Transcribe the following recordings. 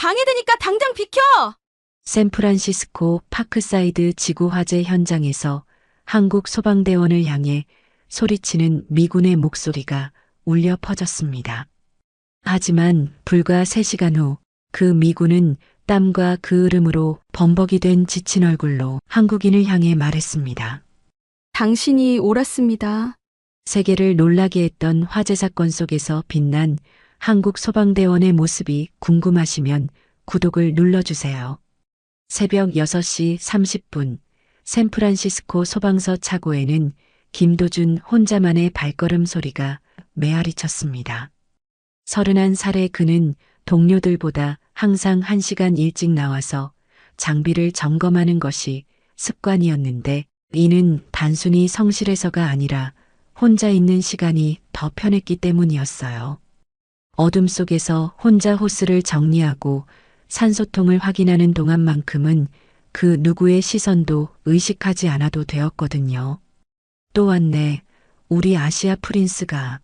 방해되니까 당장 비켜! 샌프란시스코 파크사이드 지구 화재 현장에서 한국 소방대원을 향해 소리치는 미군의 목소리가 울려 퍼졌습니다. 하지만 불과 3시간 후 그 미군은 땀과 그을음으로 범벅이 된 지친 얼굴로 한국인을 향해 말했습니다. 당신이 옳았습니다. 세계를 놀라게 했던 화재 사건 속에서 빛난 한국 소방대원의 모습이 궁금하시면 구독을 눌러주세요. 새벽 6시 30분 샌프란시스코 소방서 차고에는 김도준 혼자만의 발걸음 소리가 메아리쳤습니다. 31살의 그는 동료들보다 항상 1시간 일찍 나와서 장비를 점검하는 것이 습관이었는데 이는 단순히 성실해서가 아니라 혼자 있는 시간이 더 편했기 때문이었어요. 어둠 속에서 혼자 호스를 정리하고 산소통을 확인하는 동안만큼은 그 누구의 시선도 의식하지 않아도 되었거든요. 또 왔네. 우리 아시아 프린스가.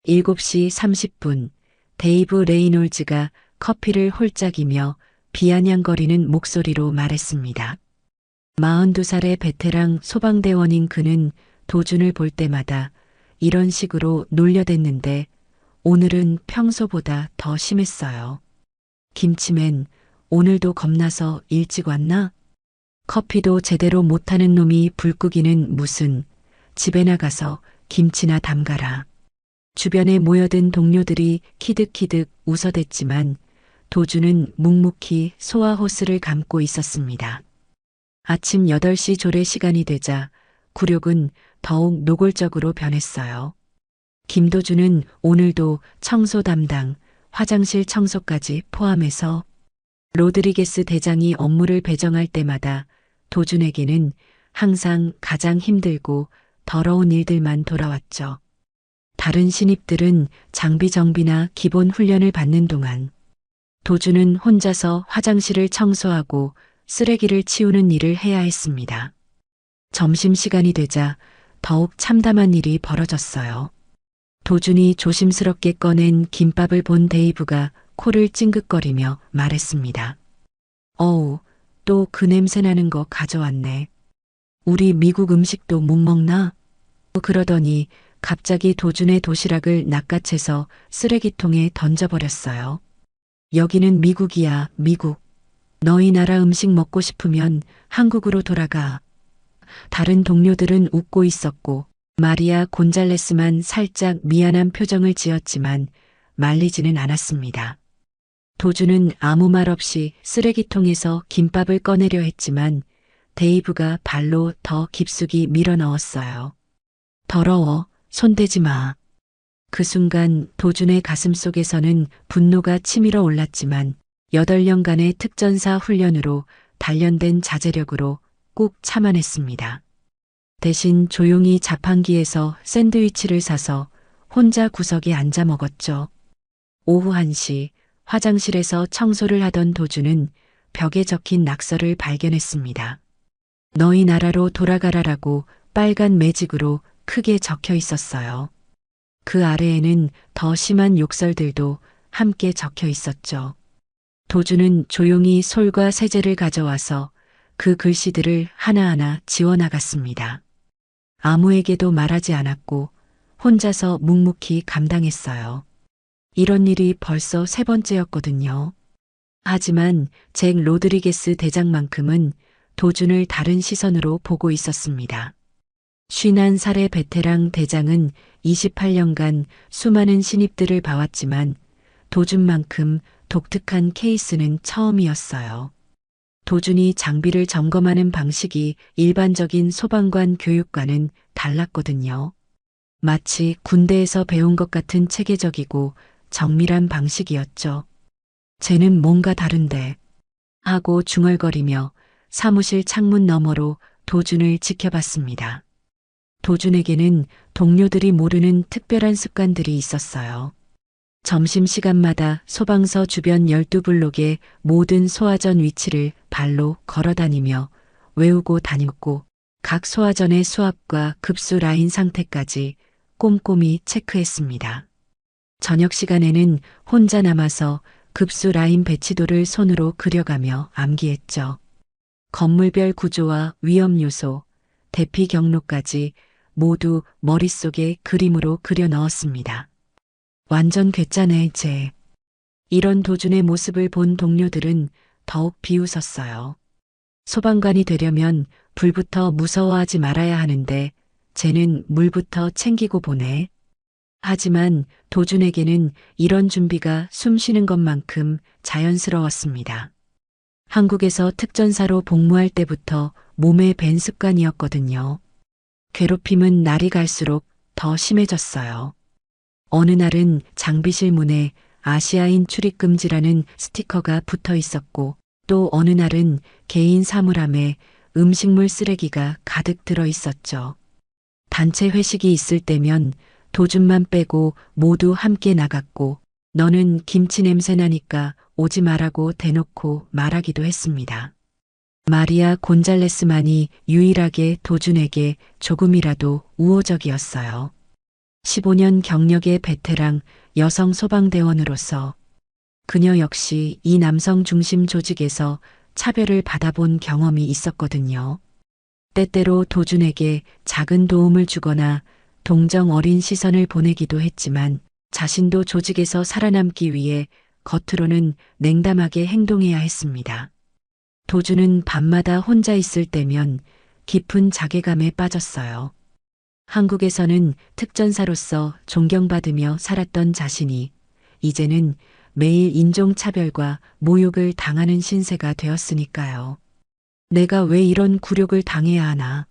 7시 30분 데이브 레이놀즈가 커피를 홀짝이며 비아냥거리는 목소리로 말했습니다. 42살의 베테랑 소방대원인 그는 도준을 볼 때마다 이런 식으로 놀려댔는데 오늘은 평소보다 더 심했어요. 김치맨, 오늘도 겁나서 일찍 왔나? 커피도 제대로 못하는 놈이 불끄기는 무슨, 집에 나가서 김치나 담가라. 주변에 모여든 동료들이 키득키득 웃어댔지만 도준은 묵묵히 소화 호스를 감고 있었습니다. 아침 8시 조례 시간이 되자 굴욕은 더욱 노골적으로 변했어요. 김도준은 오늘도 청소 담당, 화장실 청소까지 포함해서 로드리게스 대장이 업무를 배정할 때마다 도준에게는 항상 가장 힘들고 더러운 일들만 돌아왔죠. 다른 신입들은 장비 정비나 기본 훈련을 받는 동안 도준은 혼자서 화장실을 청소하고 쓰레기를 치우는 일을 해야 했습니다. 점심시간이 되자 더욱 참담한 일이 벌어졌어요. 도준이 조심스럽게 꺼낸 김밥을 본 데이브가 코를 찡긋거리며 말했습니다. 어우, 또 그 냄새 나는 거 가져왔네. 우리 미국 음식도 못 먹나? 그러더니 갑자기 도준의 도시락을 낚아채서 쓰레기통에 던져버렸어요. 여기는 미국이야, 미국. 너희 나라 음식 먹고 싶으면 한국으로 돌아가. 다른 동료들은 웃고 있었고 마리아 곤잘레스만 살짝 미안한 표정을 지었지만 말리지는 않았습니다. 도준은 아무 말 없이 쓰레기통에서 김밥을 꺼내려 했지만 데이브가 발로 더 깊숙이 밀어 넣었어요. 더러워, 손대지 마. 그 순간 도준의 가슴 속에서는 분노가 치밀어 올랐지만 8년간의 특전사 훈련으로 단련된 자제력으로 꾹 참아냈습니다. 대신 조용히 자판기에서 샌드위치를 사서 혼자 구석에 앉아 먹었죠. 오후 1시 화장실에서 청소를 하던 도준은 벽에 적힌 낙서를 발견했습니다. 너희 나라로 돌아가라라고 빨간 매직으로 크게 적혀 있었어요. 그 아래에는 더 심한 욕설들도 함께 적혀 있었죠. 도준은 조용히 솔과 세제를 가져와서 그 글씨들을 하나하나 지워나갔습니다. 아무에게도 말하지 않았고 혼자서 묵묵히 감당했어요. 이런 일이 벌써 3번째였거든요. 하지만 잭 로드리게스 대장만큼은 도준을 다른 시선으로 보고 있었습니다. 51살의 베테랑 대장은 28년간 수많은 신입들을 봐왔지만 도준만큼 독특한 케이스는 처음이었어요. 도준이 장비를 점검하는 방식이 일반적인 소방관 교육과는 달랐거든요. 마치 군대에서 배운 것 같은 체계적이고 정밀한 방식이었죠. 쟤는 뭔가 다른데 하고 중얼거리며 사무실 창문 너머로 도준을 지켜봤습니다. 도준에게는 동료들이 모르는 특별한 습관들이 있었어요. 점심시간마다 소방서 주변 12블록의 모든 소화전 위치를 발로 걸어다니며 외우고 다녔고 각 소화전의 수압과 급수 라인 상태까지 꼼꼼히 체크했습니다. 저녁 시간에는 혼자 남아서 급수 라인 배치도를 손으로 그려가며 암기했죠. 건물별 구조와 위험 요소, 대피 경로까지 모두 머릿속에 그림으로 그려 넣었습니다. 완전 괴짜네, 쟤. 이런 도준의 모습을 본 동료들은 더욱 비웃었어요. 소방관이 되려면 불부터 무서워하지 말아야 하는데 쟤는 물부터 챙기고 보네. 하지만 도준에게는 이런 준비가 숨 쉬는 것만큼 자연스러웠습니다. 한국에서 특전사로 복무할 때부터 몸에 밴 습관이었거든요. 괴롭힘은 날이 갈수록 더 심해졌어요. 어느 날은 장비실 문에 아시아인 출입금지라는 스티커가 붙어 있었고 또 어느 날은 개인 사물함에 음식물 쓰레기가 가득 들어 있었죠. 단체 회식이 있을 때면 도준만 빼고 모두 함께 나갔고 너는 김치 냄새 나니까 오지 말라고 대놓고 말하기도 했습니다. 마리아 곤잘레스만이 유일하게 도준에게 조금이라도 우호적이었어요. 15년 경력의 베테랑 여성 소방대원으로서 그녀 역시 이 남성 중심 조직에서 차별을 받아본 경험이 있었거든요. 때때로 도준에게 작은 도움을 주거나 동정 어린 시선을 보내기도 했지만 자신도 조직에서 살아남기 위해 겉으로는 냉담하게 행동해야 했습니다. 도준은 밤마다 혼자 있을 때면 깊은 자괴감에 빠졌어요. 한국에서는 특전사로서 존경받으며 살았던 자신이 이제는 매일 인종차별과 모욕을 당하는 신세가 되었으니까요. 내가 왜 이런 굴욕을 당해야 하나.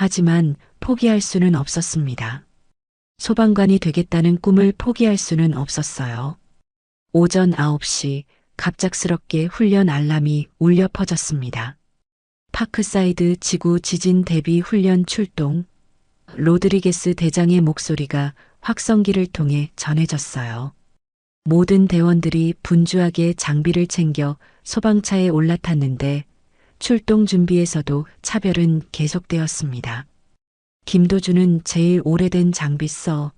하지만 포기할 수는 없었습니다. 소방관이 되겠다는 꿈을 포기할 수는 없었어요. 오전 9시 갑작스럽게 훈련 알람이 울려 퍼졌습니다. 파크사이드 지구 지진 대비 훈련 출동. 로드리게스 대장의 목소리가 확성기를 통해 전해졌어요. 모든 대원들이 분주하게 장비를 챙겨 소방차에 올라탔는데 출동 준비에서도 차별은 계속되었습니다. 김도준은 제일 오래된 장비 써.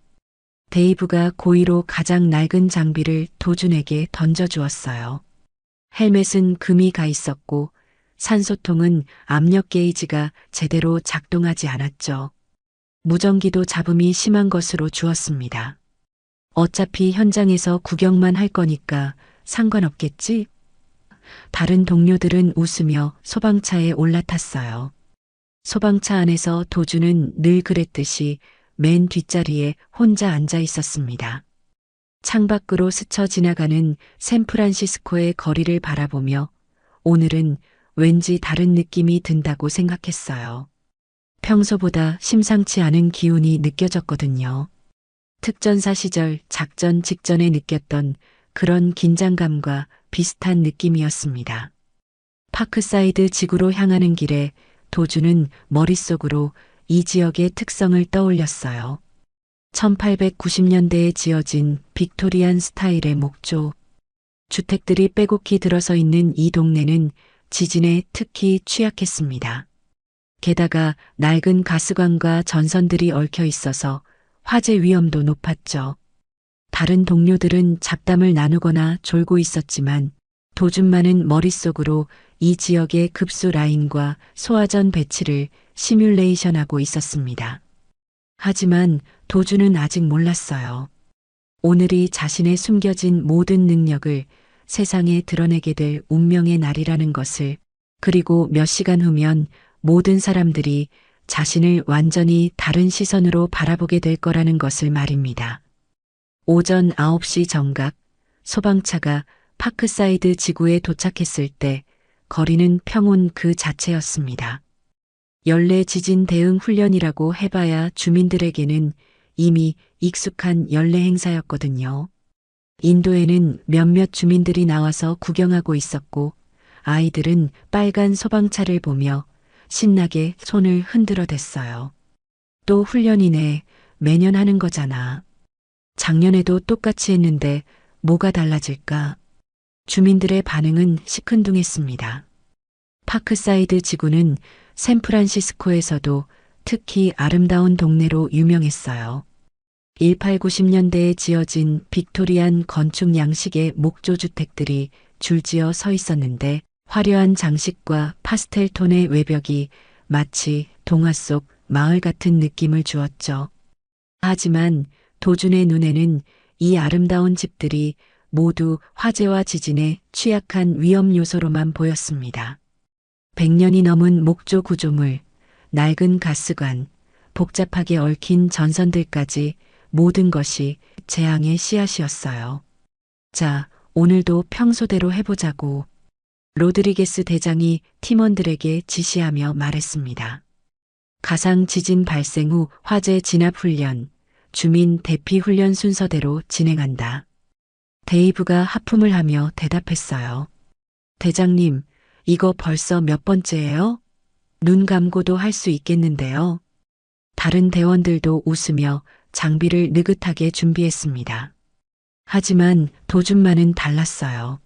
데이브가 고의로 가장 낡은 장비를 도준에게 던져주었어요. 헬멧은 금이 가 있었고 산소통은 압력 게이지가 제대로 작동하지 않았죠. 무전기도 잡음이 심한 것으로 주었습니다. 어차피 현장에서 구경만 할 거니까 상관없겠지? 다른 동료들은 웃으며 소방차에 올라탔어요. 소방차 안에서 도준은 늘 그랬듯이 맨 뒷자리에 혼자 앉아 있었습니다. 창밖으로 스쳐 지나가는 샌프란시스코의 거리를 바라보며 오늘은 왠지 다른 느낌이 든다고 생각했어요. 평소보다 심상치 않은 기운이 느껴졌거든요. 특전사 시절 작전 직전에 느꼈던 그런 긴장감과 비슷한 느낌이었습니다. 파크사이드 지구로 향하는 길에 도준은 머릿속으로 이 지역의 특성을 떠올렸어요. 1890년대에 지어진 빅토리안 스타일의 목조. 주택들이 빼곡히 들어서 있는 이 동네는 지진에 특히 취약했습니다. 게다가 낡은 가스관과 전선들이 얽혀 있어서 화재 위험도 높았죠. 다른 동료들은 잡담을 나누거나 졸고 있었지만 도준만은 머릿속으로 이 지역의 급수 라인과 소화전 배치를 시뮬레이션하고 있었습니다. 하지만 도준은 아직 몰랐어요. 오늘이 자신의 숨겨진 모든 능력을 세상에 드러내게 될 운명의 날이라는 것을, 그리고 몇 시간 후면 모든 사람들이 자신을 완전히 다른 시선으로 바라보게 될 거라는 것을 말입니다. 오전 9시 정각, 소방차가 파크사이드 지구에 도착했을 때 거리는 평온 그 자체였습니다. 연례 지진 대응 훈련이라고 해봐야 주민들에게는 이미 익숙한 연례 행사였거든요. 인도에는 몇몇 주민들이 나와서 구경하고 있었고 아이들은 빨간 소방차를 보며 신나게 손을 흔들어 댔어요. 또 훈련이네. 매년 하는 거잖아. 작년에도 똑같이 했는데 뭐가 달라질까? 주민들의 반응은 시큰둥했습니다. 파크사이드 지구는 샌프란시스코에서도 특히 아름다운 동네로 유명했어요. 1890년대에 지어진 빅토리안 건축 양식의 목조 주택들이 줄지어 서 있었는데 화려한 장식과 파스텔 톤의 외벽이 마치 동화 속 마을 같은 느낌을 주었죠. 하지만 도준의 눈에는 이 아름다운 집들이 모두 화재와 지진에 취약한 위험 요소로만 보였습니다. 100년이 넘은 목조 구조물, 낡은 가스관, 복잡하게 얽힌 전선들까지 모든 것이 재앙의 씨앗이었어요. 자, 오늘도 평소대로 해보자고. 로드리게스 대장이 팀원들에게 지시하며 말했습니다. 가상 지진 발생 후 화재 진압 훈련, 주민 대피 훈련 순서대로 진행한다. 데이브가 하품을 하며 대답했어요. 대장님, 이거 벌써 몇 번째예요? 눈 감고도 할 수 있겠는데요. 다른 대원들도 웃으며 장비를 느긋하게 준비했습니다. 하지만 도준만은 달랐어요.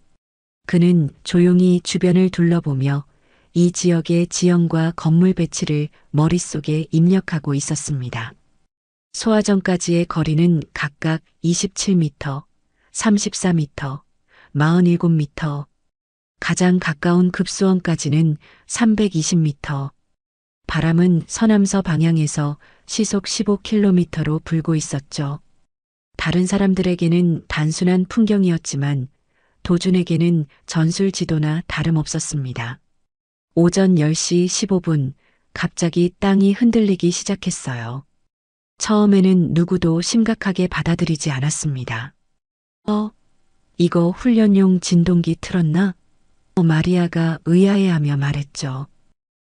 그는 조용히 주변을 둘러보며 이 지역의 지형과 건물 배치를 머릿속에 입력하고 있었습니다. 소화전까지의 거리는 각각 27m, 34m, 47m, 가장 가까운 급수원까지는 320m. 바람은 서남서 방향에서 시속 15km로 불고 있었죠. 다른 사람들에게는 단순한 풍경이었지만 도준에게는 전술 지도나 다름없었습니다. 오전 10시 15분, 갑자기 땅이 흔들리기 시작했어요. 처음에는 누구도 심각하게 받아들이지 않았습니다. 이거 훈련용 진동기 틀었나? 마리아가 의아해하며 말했죠.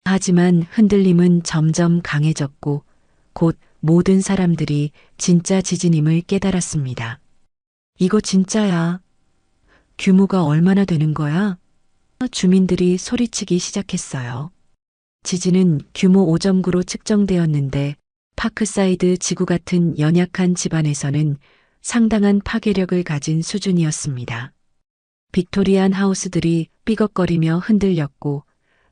하지만 흔들림은 점점 강해졌고 곧 모든 사람들이 진짜 지진임을 깨달았습니다. 이거 진짜야. 규모가 얼마나 되는 거야? 주민들이 소리치기 시작했어요. 지진은 규모 5.9로 측정되었는데 파크사이드 지구 같은 연약한 집안에서는 상당한 파괴력을 가진 수준이었습니다. 빅토리안 하우스들이 삐걱거리며 흔들렸고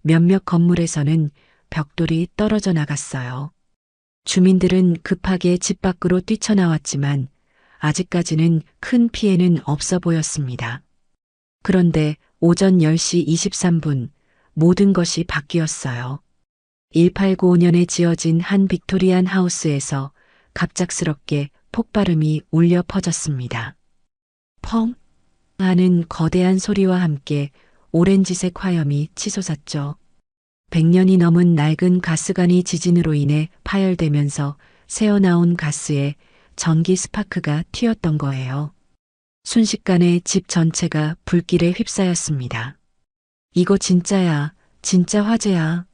몇몇 건물에서는 벽돌이 떨어져 나갔어요. 주민들은 급하게 집 밖으로 뛰쳐나왔지만 아직까지는 큰 피해는 없어 보였습니다. 그런데 오전 10시 23분 모든 것이 바뀌었어요. 1895년에 지어진 한 빅토리안 하우스에서 갑작스럽게 폭발음이 울려 퍼졌습니다. 펑 하는 거대한 소리와 함께 오렌지색 화염이 치솟았죠. 100년이 넘은 낡은 가스관이 지진으로 인해 파열되면서 새어나온 가스에 전기 스파크가 튀었던 거예요. 순식간에 집 전체가 불길에 휩싸였습니다. 이거 진짜야, 진짜 화재야.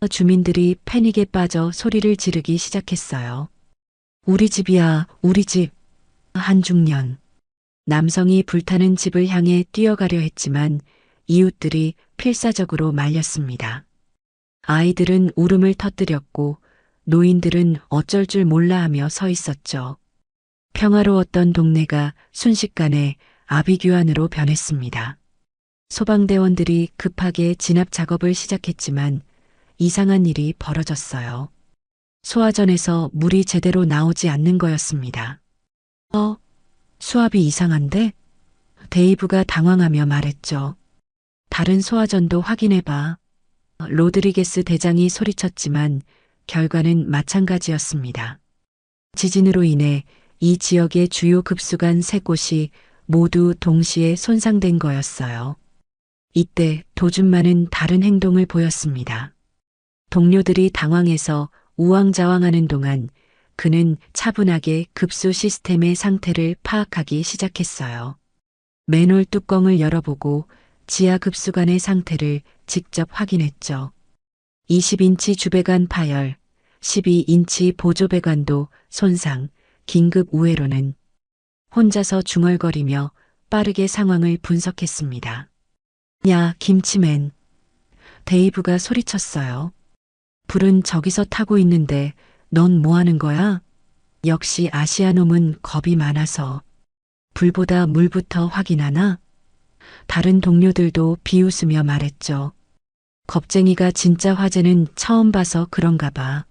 주민들이 패닉에 빠져 소리를 지르기 시작했어요. 우리 집이야, 우리 집. 한 중년. 남성이 불타는 집을 향해 뛰어가려 했지만 이웃들이 필사적으로 말렸습니다. 아이들은 울음을 터뜨렸고 노인들은 어쩔 줄 몰라 하며 서 있었죠. 평화로웠던 동네가 순식간에 아비규환으로 변했습니다. 소방대원들이 급하게 진압 작업을 시작했지만 이상한 일이 벌어졌어요. 소화전에서 물이 제대로 나오지 않는 거였습니다. 수압이 이상한데? 데이브가 당황하며 말했죠. 다른 소화전도 확인해봐. 로드리게스 대장이 소리쳤지만 결과는 마찬가지였습니다. 지진으로 인해 이 지역의 주요 급수관 3곳이 모두 동시에 손상된 거였어요. 이때 도준만은 다른 행동을 보였습니다. 동료들이 당황해서 우왕좌왕하는 동안 그는 차분하게 급수 시스템의 상태를 파악하기 시작했어요. 맨홀 뚜껑을 열어보고 지하 급수관의 상태를 직접 확인했죠. 20인치 주배관 파열, 12인치 보조배관도 손상, 긴급 우회로는 혼자서 중얼거리며 빠르게 상황을 분석했습니다. 야, 김치맨. 데이브가 소리쳤어요. 불은 저기서 타고 있는데 넌 뭐 하는 거야? 역시 아시아놈은 겁이 많아서. 불보다 물부터 확인하나? 다른 동료들도 비웃으며 말했죠. 겁쟁이가 진짜 화재는 처음 봐서 그런가 봐.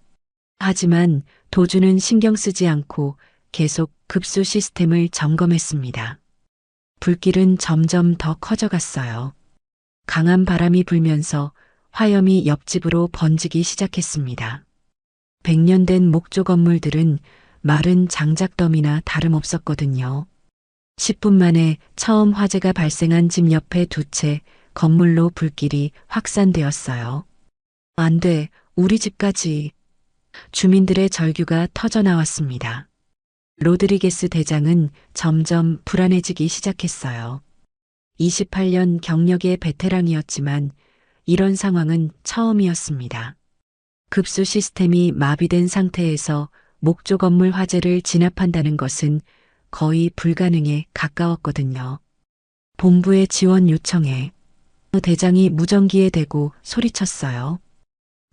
하지만 도주는 신경 쓰지 않고 계속 급수 시스템을 점검했습니다. 불길은 점점 더 커져갔어요. 강한 바람이 불면서 화염이 옆집으로 번지기 시작했습니다. 100년 된 목조 건물들은 마른 장작더미나 다름없었거든요. 10분 만에 처음 화재가 발생한 집 옆에 두 채 건물로 불길이 확산되었어요. 안 돼, 우리 집까지. 주민들의 절규가 터져 나왔습니다. 로드리게스 대장은 점점 불안해지기 시작했어요. 28년 경력의 베테랑이었지만 이런 상황은 처음이었습니다. 급수 시스템이 마비된 상태에서 목조 건물 화재를 진압한다는 것은 거의 불가능에 가까웠거든요. 본부에 지원 요청해. 대장이 무전기에 대고 소리쳤어요.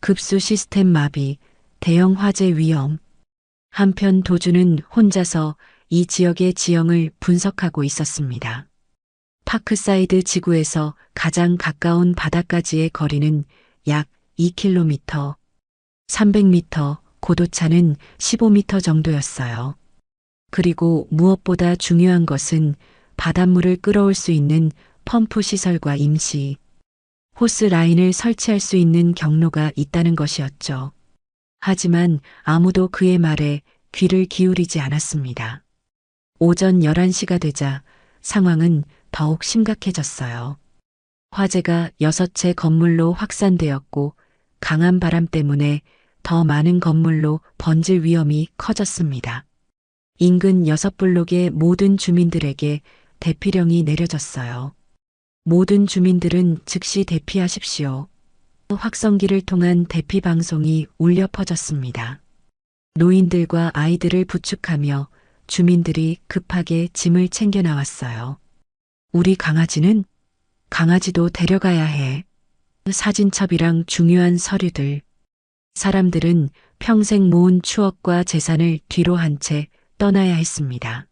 급수 시스템 마비, 대형 화재 위험. 한편 도주는 혼자서 이 지역의 지형을 분석하고 있었습니다. 파크사이드 지구에서 가장 가까운 바다까지의 거리는 약 2km, 300m, 고도차는 15m 정도였어요. 그리고 무엇보다 중요한 것은 바닷물을 끌어올 수 있는 펌프 시설과 임시 호스 라인을 설치할 수 있는 경로가 있다는 것이었죠. 하지만 아무도 그의 말에 귀를 기울이지 않았습니다. 오전 11시가 되자 상황은 더욱 심각해졌어요. 화재가 6채 건물로 확산되었고 강한 바람 때문에 더 많은 건물로 번질 위험이 커졌습니다. 인근 6블록의 모든 주민들에게 대피령이 내려졌어요. 모든 주민들은 즉시 대피하십시오. 확성기를 통한 대피 방송이 울려 퍼졌습니다. 노인들과 아이들을 부축하며 주민들이 급하게 짐을 챙겨 나왔어요. 우리 강아지는? 강아지도 데려가야 해. 사진첩이랑 중요한 서류들. 사람들은 평생 모은 추억과 재산을 뒤로 한 채 떠나야 했습니다.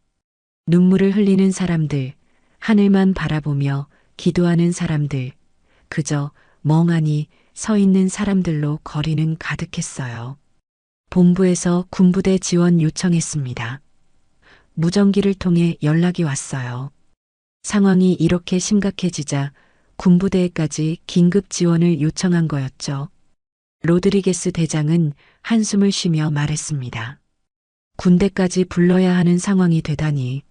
눈물을 흘리는 사람들, 하늘만 바라보며 기도하는 사람들, 그저 멍하니 서 있는 사람들로 거리는 가득했어요. 본부에서 군부대 지원 요청했습니다. 무전기를 통해 연락이 왔어요. 상황이 이렇게 심각해지자 군부대에까지 긴급 지원을 요청한 거였죠. 로드리게스 대장은 한숨을 쉬며 말했습니다. 군대까지 불러야 하는 상황이 되다니.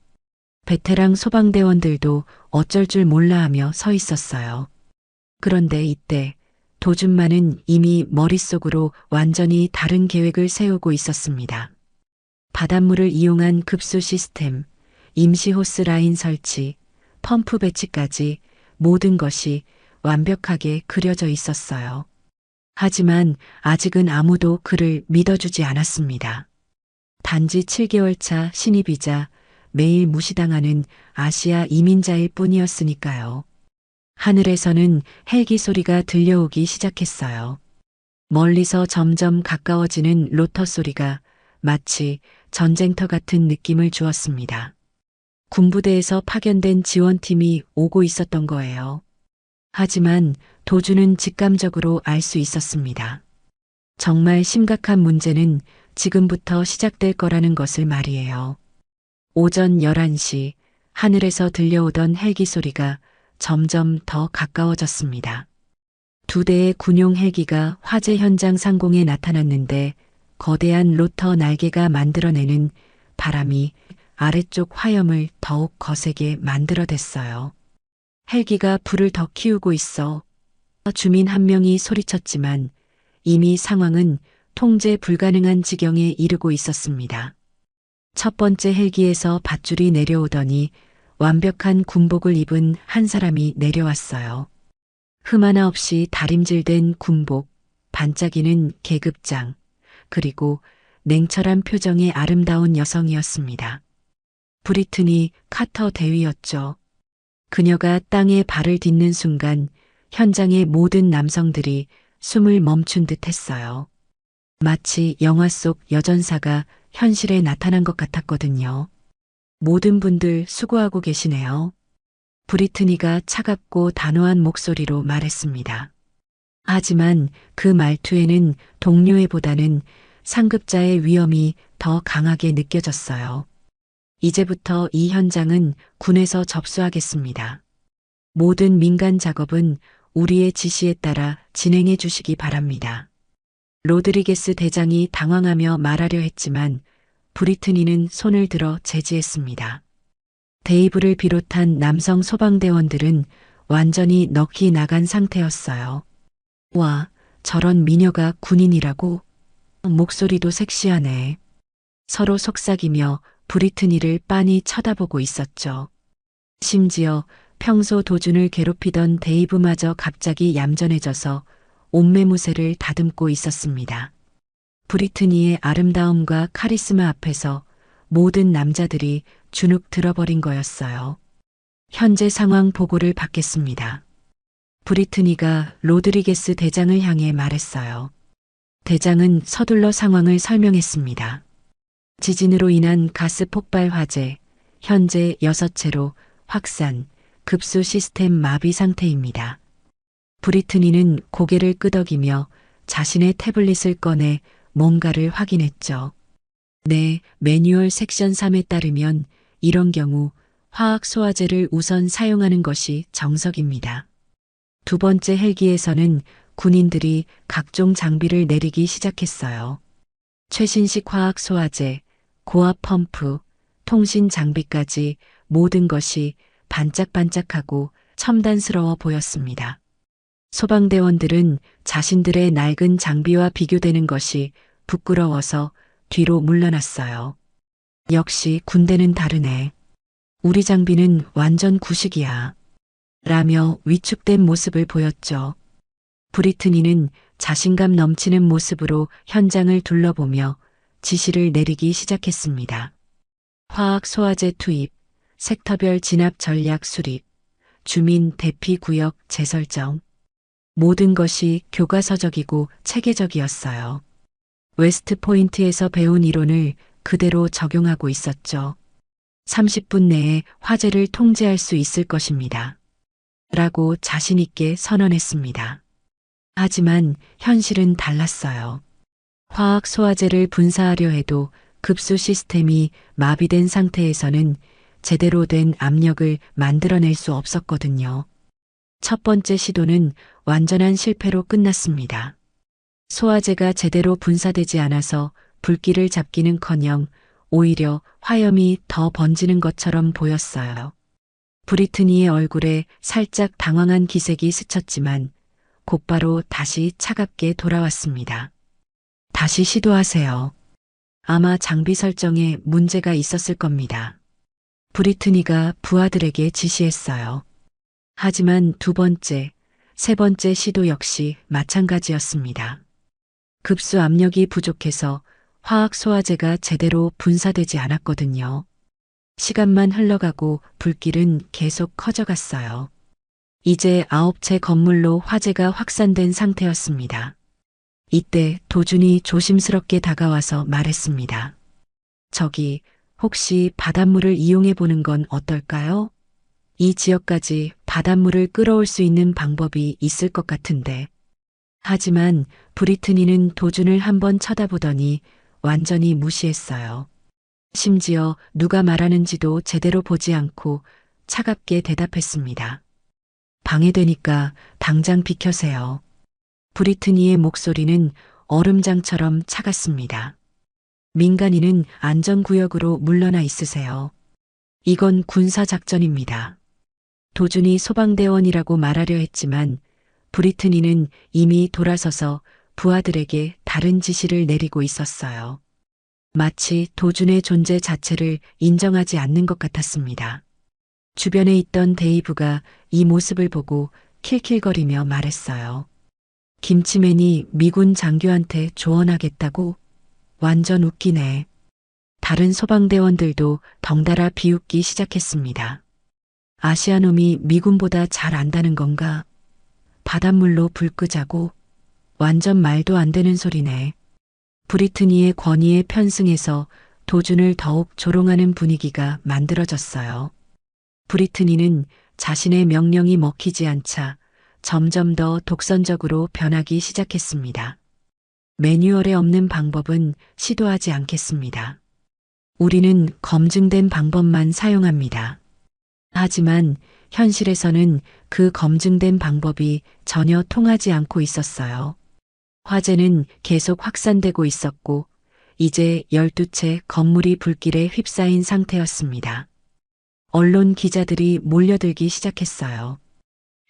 베테랑 소방대원들도 어쩔 줄 몰라 하며 서 있었어요. 그런데 이때 도준만은 이미 머릿속으로 완전히 다른 계획을 세우고 있었습니다. 바닷물을 이용한 급수 시스템, 임시 호스 라인 설치, 펌프 배치까지 모든 것이 완벽하게 그려져 있었어요. 하지만 아직은 아무도 그를 믿어주지 않았습니다. 단지 7개월 차 신입이자 매일 무시당하는 아시아 이민자일 뿐이었으니까요. 하늘에서는 헬기 소리가 들려오기 시작했어요. 멀리서 점점 가까워지는 로터 소리가 마치 전쟁터 같은 느낌을 주었습니다. 군부대에서 파견된 지원팀이 오고 있었던 거예요. 하지만 도주는 직감적으로 알 수 있었습니다. 정말 심각한 문제는 지금부터 시작될 거라는 것을 말이에요. 오전 11시 하늘에서 들려오던 헬기 소리가 점점 더 가까워졌습니다. 2대의 군용 헬기가 화재 현장 상공에 나타났는데 거대한 로터 날개가 만들어내는 바람이 아래쪽 화염을 더욱 거세게 만들어댔어요. 헬기가 불을 더 키우고 있어. 주민 한 명이 소리쳤지만 이미 상황은 통제 불가능한 지경에 이르고 있었습니다. 첫 번째 헬기에서 밧줄이 내려오더니 완벽한 군복을 입은 한 사람이 내려왔어요. 흠 하나 없이 다림질된 군복, 반짝이는 계급장, 그리고 냉철한 표정의 아름다운 여성이었습니다. 브리트니 카터 대위였죠. 그녀가 땅에 발을 딛는 순간 현장의 모든 남성들이 숨을 멈춘 듯 했어요. 마치 영화 속 여전사가 현실에 나타난 것 같았거든요. 모든 분들 수고하고 계시네요. 브리트니가 차갑고 단호한 목소리로 말했습니다. 하지만 그 말투에는 동료애보다는 상급자의 위험이 더 강하게 느껴졌어요. 이제부터 이 현장은 군에서 접수하겠습니다. 모든 민간 작업은 우리의 지시에 따라 진행해 주시기 바랍니다. 로드리게스 대장이 당황하며 말하려 했지만 브리트니는 손을 들어 제지했습니다. 데이브를 비롯한 남성 소방대원들은 완전히 넋이 나간 상태였어요. 와, 저런 미녀가 군인이라고? 목소리도 섹시하네. 서로 속삭이며 브리트니를 빤히 쳐다보고 있었죠. 심지어 평소 도준을 괴롭히던 데이브마저 갑자기 얌전해져서 옷매무새를 다듬고 있었습니다. 브리트니의 아름다움과 카리스마 앞에서 모든 남자들이 주눅 들어버린 거였어요. 현재 상황 보고를 받겠습니다. 브리트니가 로드리게스 대장을 향해 말했어요. 대장은 서둘러 상황을 설명했습니다. 지진으로 인한 가스 폭발 화재, 현재 6채로 확산, 급수 시스템 마비 상태입니다. 브리트니는 고개를 끄덕이며 자신의 태블릿을 꺼내 뭔가를 확인했죠. 네, 매뉴얼 섹션 3에 따르면 이런 경우 화학 소화제를 우선 사용하는 것이 정석입니다. 두 번째 헬기에서는 군인들이 각종 장비를 내리기 시작했어요. 최신식 화학 소화제, 고압 펌프, 통신 장비까지 모든 것이 반짝반짝하고 첨단스러워 보였습니다. 소방대원들은 자신들의 낡은 장비와 비교되는 것이 부끄러워서 뒤로 물러났어요. 역시 군대는 다르네. 우리 장비는 완전 구식이야. 라며 위축된 모습을 보였죠. 브리트니는 자신감 넘치는 모습으로 현장을 둘러보며 지시를 내리기 시작했습니다. 화학 소화제 투입, 섹터별 진압 전략 수립, 주민 대피 구역 재설정. 모든 것이 교과서적이고 체계적이었어요. 웨스트 포인트에서 배운 이론을 그대로 적용하고 있었죠. 30분 내에 화재를 통제할 수 있을 것입니다. 라고 자신있게 선언했습니다. 하지만 현실은 달랐어요. 화학 소화제를 분사하려 해도 급수 시스템이 마비된 상태에서는 제대로 된 압력을 만들어낼 수 없었거든요. 첫 번째 시도는 완전한 실패로 끝났습니다. 소화제가 제대로 분사되지 않아서 불길을 잡기는커녕 오히려 화염이 더 번지는 것처럼 보였어요. 브리트니의 얼굴에 살짝 당황한 기색이 스쳤지만 곧바로 다시 차갑게 돌아왔습니다. 다시 시도하세요. 아마 장비 설정에 문제가 있었을 겁니다. 브리트니가 부하들에게 지시했어요. 하지만 두 번째, 세 번째 시도 역시 마찬가지였습니다. 급수 압력이 부족해서 화학 소화제가 제대로 분사되지 않았거든요. 시간만 흘러가고 불길은 계속 커져갔어요. 이제 9채 건물로 화재가 확산된 상태였습니다. 이때 도준이 조심스럽게 다가와서 말했습니다. 저기, 혹시 바닷물을 이용해 보는 건 어떨까요? 이 지역까지 바닷물을 끌어올 수 있는 방법이 있을 것 같은데. 하지만 브리트니는 도준을 한번 쳐다보더니 완전히 무시했어요. 심지어 누가 말하는지도 제대로 보지 않고 차갑게 대답했습니다. 방해되니까 당장 비켜세요. 브리트니의 목소리는 얼음장처럼 차갔습니다. 민간인은 안전구역으로 물러나 있으세요. 이건 군사작전입니다. 도준이 소방대원이라고 말하려 했지만 브리트니는 이미 돌아서서 부하들에게 다른 지시를 내리고 있었어요. 마치 도준의 존재 자체를 인정하지 않는 것 같았습니다. 주변에 있던 데이브가 이 모습을 보고 킬킬거리며 말했어요. 김치맨이 미군 장교한테 조언하겠다고? 완전 웃기네. 다른 소방대원들도 덩달아 비웃기 시작했습니다. 아시아놈이 미군보다 잘 안다는 건가? 바닷물로 불 끄자고? 완전 말도 안 되는 소리네. 브리트니의 권위에 편승해서 도준을 더욱 조롱하는 분위기가 만들어졌어요. 브리트니는 자신의 명령이 먹히지 않자 점점 더 독선적으로 변하기 시작했습니다. 매뉴얼에 없는 방법은 시도하지 않겠습니다. 우리는 검증된 방법만 사용합니다. 하지만 현실에서는 그 검증된 방법이 전혀 통하지 않고 있었어요. 화재는 계속 확산되고 있었고, 이제 12채 건물이 불길에 휩싸인 상태였습니다. 언론 기자들이 몰려들기 시작했어요.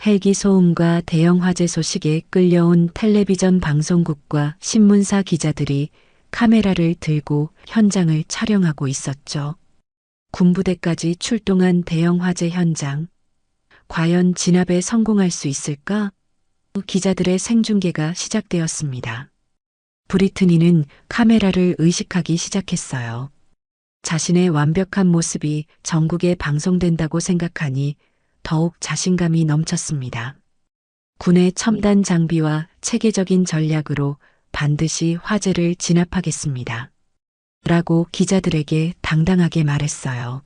헬기 소음과 대형 화재 소식에 끌려온 텔레비전 방송국과 신문사 기자들이 카메라를 들고 현장을 촬영하고 있었죠. 군부대까지 출동한 대형 화재 현장. 과연 진압에 성공할 수 있을까? 기자들의 생중계가 시작되었습니다. 브리트니는 카메라를 의식하기 시작했어요. 자신의 완벽한 모습이 전국에 방송된다고 생각하니 더욱 자신감이 넘쳤습니다. 군의 첨단 장비와 체계적인 전략으로 반드시 화재를 진압하겠습니다. 라고 기자들에게 당당하게 말했어요.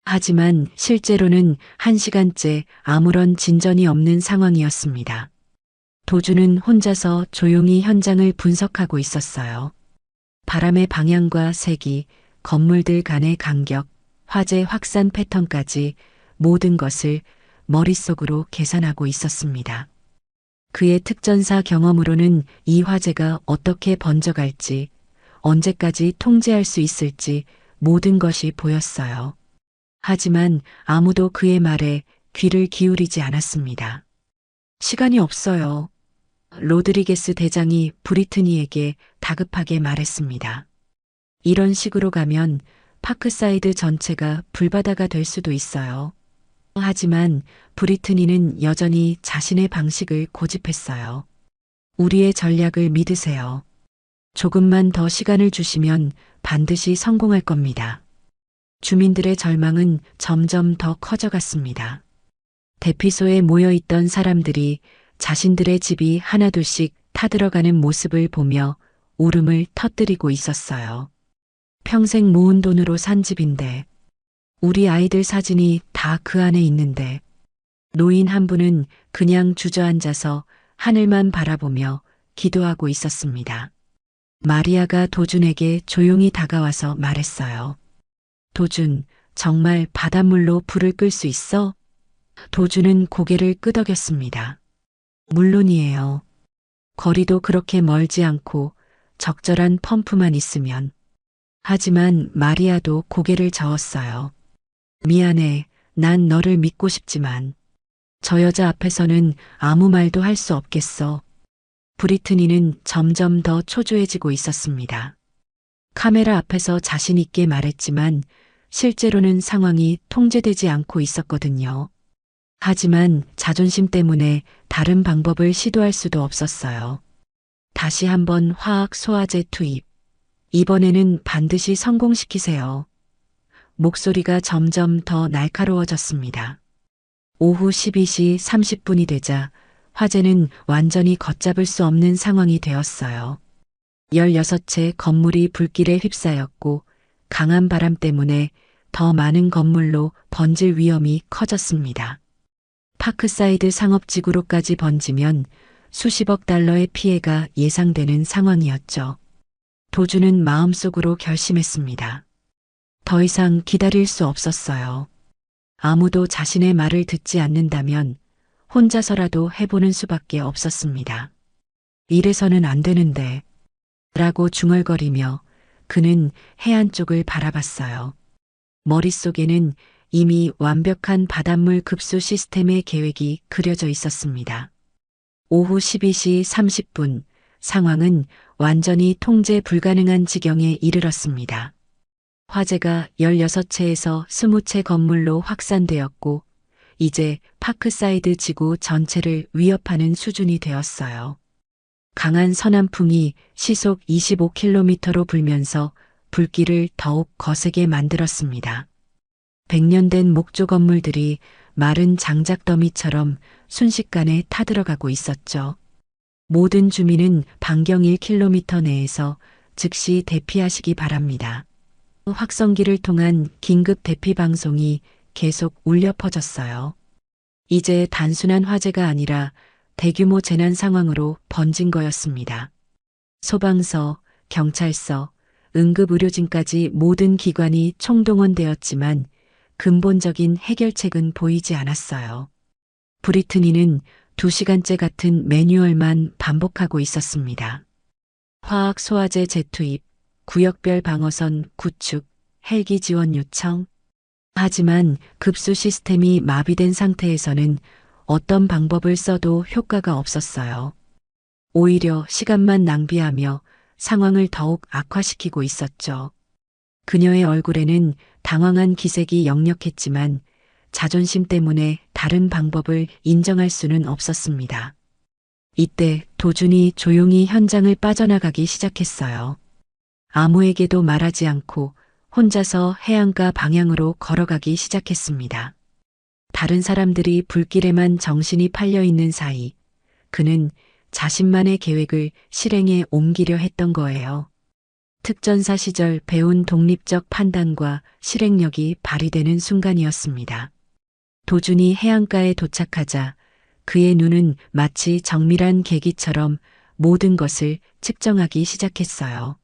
하지만 실제로는 1시간째 아무런 진전이 없는 상황이었습니다. 도주는 혼자서 조용히 현장을 분석하고 있었어요. 바람의 방향과 색이, 건물들 간의 간격, 화재 확산 패턴까지 모든 것을 머릿속으로 계산하고 있었습니다. 그의 특전사 경험으로는 이 화재가 어떻게 번져갈지, 언제까지 통제할 수 있을지 모든 것이 보였어요. 하지만 아무도 그의 말에 귀를 기울이지 않았습니다. 시간이 없어요. 로드리게스 대장이 브리트니에게 다급하게 말했습니다. 이런 식으로 가면 파크사이드 전체가 불바다가 될 수도 있어요. 하지만 브리트니는 여전히 자신의 방식을 고집했어요. 우리의 전략을 믿으세요. 조금만 더 시간을 주시면 반드시 성공할 겁니다. 주민들의 절망은 점점 더 커져갔습니다. 대피소에 모여있던 사람들이 자신들의 집이 하나둘씩 타들어가는 모습을 보며 울음을 터뜨리고 있었어요. 평생 모은 돈으로 산 집인데, 우리 아이들 사진이 다 그 안에 있는데, 노인 한 분은 그냥 주저앉아서 하늘만 바라보며 기도하고 있었습니다. 마리아가 도준에게 조용히 다가와서 말했어요. 도준, 정말 바닷물로 불을 끌 수 있어? 도준은 고개를 끄덕였습니다. 물론이에요. 거리도 그렇게 멀지 않고 적절한 펌프만 있으면. 하지만 마리아도 고개를 저었어요. 미안해, 난 너를 믿고 싶지만 저 여자 앞에서는 아무 말도 할 수 없겠어. 브리트니는 점점 더 초조해지고 있었습니다. 카메라 앞에서 자신 있게 말했지만 실제로는 상황이 통제되지 않고 있었거든요. 하지만 자존심 때문에 다른 방법을 시도할 수도 없었어요. 다시 한번 화학 소화제 투입. 이번에는 반드시 성공시키세요. 목소리가 점점 더 날카로워졌습니다. 오후 12시 30분이 되자 화재는 완전히 걷잡을 수 없는 상황이 되었어요. 16채 건물이 불길에 휩싸였고 강한 바람 때문에 더 많은 건물로 번질 위험이 커졌습니다. 파크사이드 상업지구로까지 번지면 수십억 달러의 피해가 예상되는 상황이었죠. 도주는 마음속으로 결심했습니다. 더 이상 기다릴 수 없었어요. 아무도 자신의 말을 듣지 않는다면 혼자서라도 해보는 수밖에 없었습니다. 이래서는 안 되는데, 라고 중얼거리며 그는 해안 쪽을 바라봤어요. 머릿속에는 이미 완벽한 바닷물 급수 시스템의 계획이 그려져 있었습니다. 오후 12시 30분, 상황은 완전히 통제 불가능한 지경에 이르렀습니다. 화재가 16채에서 20채 건물로 확산되었고, 이제 파크사이드 지구 전체를 위협하는 수준이 되었어요. 강한 서남풍이 시속 25km로 불면서 불길을 더욱 거세게 만들었습니다. 100년 된 목조 건물들이 마른 장작 더미처럼 순식간에 타들어가고 있었죠. 모든 주민은 반경 1km 내에서 즉시 대피하시기 바랍니다. 확성기를 통한 긴급 대피 방송이 계속 울려 퍼졌어요. 이제 단순한 화재가 아니라 대규모 재난 상황으로 번진 거였습니다. 소방서, 경찰서, 응급의료진까지 모든 기관이 총동원되었지만 근본적인 해결책은 보이지 않았어요. 브리트니는 2시간째 같은 매뉴얼만 반복하고 있었습니다. 화학 소화제 재투입, 구역별 방어선 구축, 헬기 지원 요청. 하지만 급수 시스템이 마비된 상태에서는 어떤 방법을 써도 효과가 없었어요. 오히려 시간만 낭비하며 상황을 더욱 악화시키고 있었죠. 그녀의 얼굴에는 당황한 기색이 역력했지만 자존심 때문에 다른 방법을 인정할 수는 없었습니다. 이때 도준이 조용히 현장을 빠져나가기 시작했어요. 아무에게도 말하지 않고 혼자서 해안가 방향으로 걸어가기 시작했습니다. 다른 사람들이 불길에만 정신이 팔려 있는 사이 그는 자신만의 계획을 실행에 옮기려 했던 거예요. 특전사 시절 배운 독립적 판단과 실행력이 발휘되는 순간이었습니다. 도준이 해안가에 도착하자 그의 눈은 마치 정밀한 계기처럼 모든 것을 측정하기 시작했어요.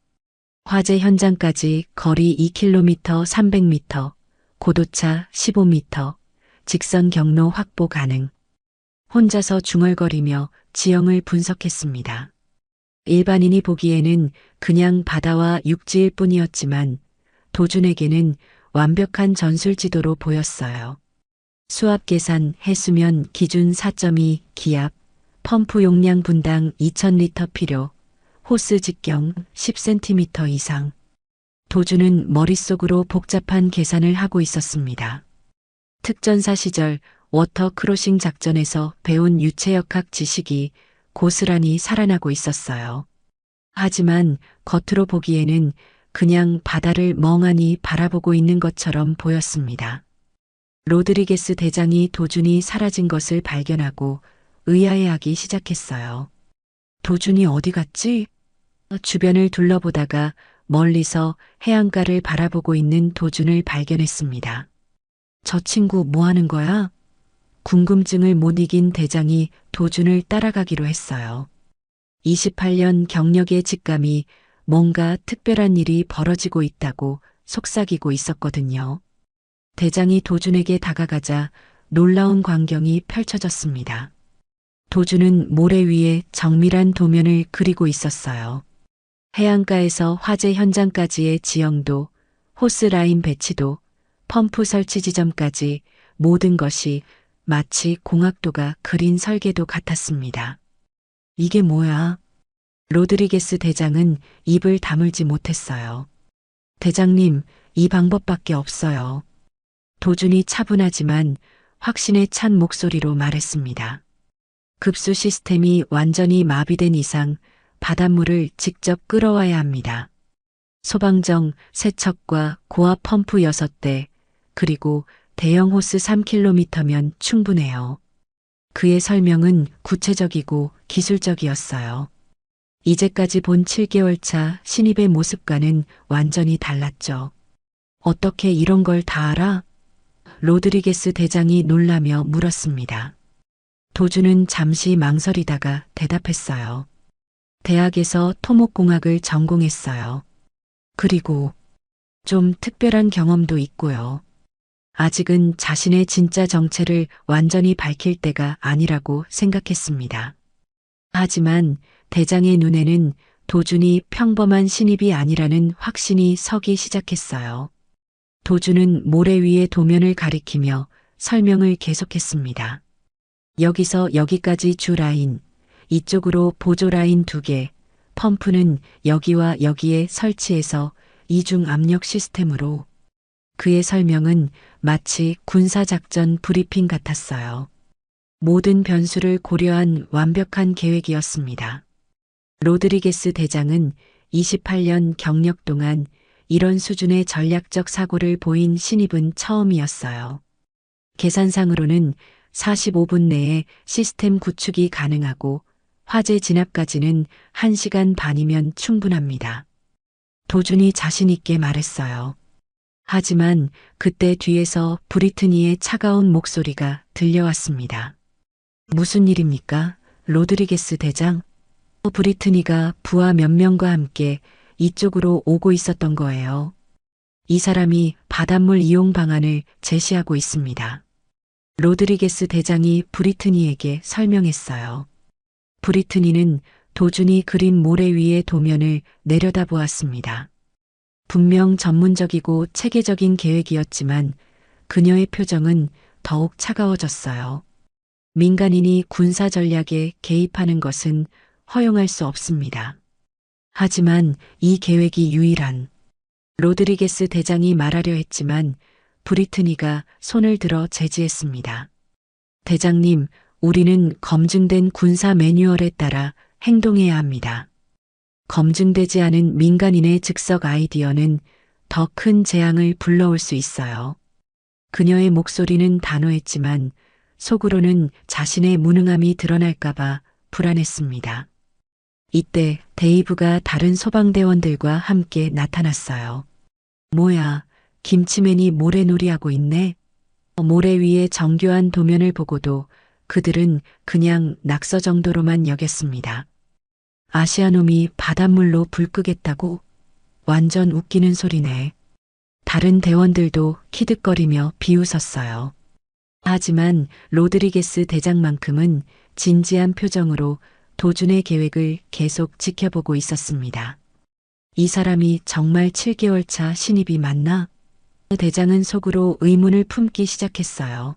화재 현장까지 거리 2km 300m, 고도차 15m, 직선 경로 확보 가능. 혼자서 중얼거리며 지형을 분석했습니다. 일반인이 보기에는 그냥 바다와 육지일 뿐이었지만 도준에게는 완벽한 전술 지도로 보였어요. 수압 계산 해수면 기준 4.2 기압, 펌프 용량 분당 2000리터 필요, 호스 직경 10cm 이상. 도준은 머릿속으로 복잡한 계산을 하고 있었습니다. 특전사 시절 워터 크로싱 작전에서 배운 유체역학 지식이 고스란히 살아나고 있었어요. 하지만 겉으로 보기에는 그냥 바다를 멍하니 바라보고 있는 것처럼 보였습니다. 로드리게스 대장이 도준이 사라진 것을 발견하고 의아해하기 시작했어요. 도준이 어디 갔지? 주변을 둘러보다가 멀리서 해안가를 바라보고 있는 도준을 발견했습니다. 저 친구 뭐 하는 거야? 궁금증을 못 이긴 대장이 도준을 따라가기로 했어요. 28년 경력의 직감이 뭔가 특별한 일이 벌어지고 있다고 속삭이고 있었거든요. 대장이 도준에게 다가가자 놀라운 광경이 펼쳐졌습니다. 도준은 모래 위에 정밀한 도면을 그리고 있었어요. 해안가에서 화재 현장까지의 지형도, 호스라인 배치도, 펌프 설치 지점까지 모든 것이 마치 공학도가 그린 설계도 같았습니다. 이게 뭐야? 로드리게스 대장은 입을 다물지 못했어요. 대장님, 이 방법밖에 없어요. 도준이 차분하지만 확신에 찬 목소리로 말했습니다. 급수 시스템이 완전히 마비된 이상 바닷물을 직접 끌어와야 합니다. 소방정, 세척과 고압 펌프 6대, 그리고 대형 호스 3km면 충분해요. 그의 설명은 구체적이고 기술적이었어요. 이제까지 본 7개월 차 신입의 모습과는 완전히 달랐죠. 어떻게 이런 걸 다 알아? 로드리게스 대장이 놀라며 물었습니다. 도준은 잠시 망설이다가 대답했어요. 대학에서 토목공학을 전공했어요. 그리고 좀 특별한 경험도 있고요. 아직은 자신의 진짜 정체를 완전히 밝힐 때가 아니라고 생각했습니다. 하지만 대장의 눈에는 도준이 평범한 신입이 아니라는 확신이 서기 시작했어요. 도준은 모래 위의 도면을 가리키며 설명을 계속했습니다. 여기서 여기까지 주 라인, 이쪽으로 보조 라인 2개, 펌프는 여기와 여기에 설치해서 이중 압력 시스템으로. 그의 설명은 마치 군사작전 브리핑 같았어요. 모든 변수를 고려한 완벽한 계획이었습니다. 로드리게스 대장은 28년 경력 동안 이런 수준의 전략적 사고를 보인 신입은 처음이었어요. 계산상으로는 45분 내에 시스템 구축이 가능하고 화재 진압까지는 1시간 반이면 충분합니다. 도준이 자신 있게 말했어요. 하지만 그때 뒤에서 브리트니의 차가운 목소리가 들려왔습니다. 무슨 일입니까? 로드리게스 대장? 브리트니가 부하 몇 명과 함께 이쪽으로 오고 있었던 거예요. 이 사람이 바닷물 이용 방안을 제시하고 있습니다. 로드리게스 대장이 브리트니에게 설명했어요. 브리트니는 도준이 그린 모래 위의 도면을 내려다보았습니다. 분명 전문적이고 체계적인 계획이었지만 그녀의 표정은 더욱 차가워졌어요. 민간인이 군사 전략에 개입하는 것은 허용할 수 없습니다. 하지만 이 계획이 유일한 로드리게스 대장이 말하려 했지만 브리트니가 손을 들어 제지했습니다. 대장님, 우리는 검증된 군사 매뉴얼에 따라 행동해야 합니다. 검증되지 않은 민간인의 즉석 아이디어는 더 큰 재앙을 불러올 수 있어요. 그녀의 목소리는 단호했지만 속으로는 자신의 무능함이 드러날까봐 불안했습니다. 이때 데이브가 다른 소방대원들과 함께 나타났어요. 뭐야, 김치맨이 모래놀이하고 있네. 모래 위에 정교한 도면을 보고도 그들은 그냥 낙서 정도로만 여겼습니다. 아시아놈이 바닷물로 불 끄겠다고? 완전 웃기는 소리네. 다른 대원들도 키득거리며 비웃었어요. 하지만 로드리게스 대장만큼은 진지한 표정으로 도준의 계획을 계속 지켜보고 있었습니다. 이 사람이 정말 7개월 차 신입이 맞나? 대장은 속으로 의문을 품기 시작했어요.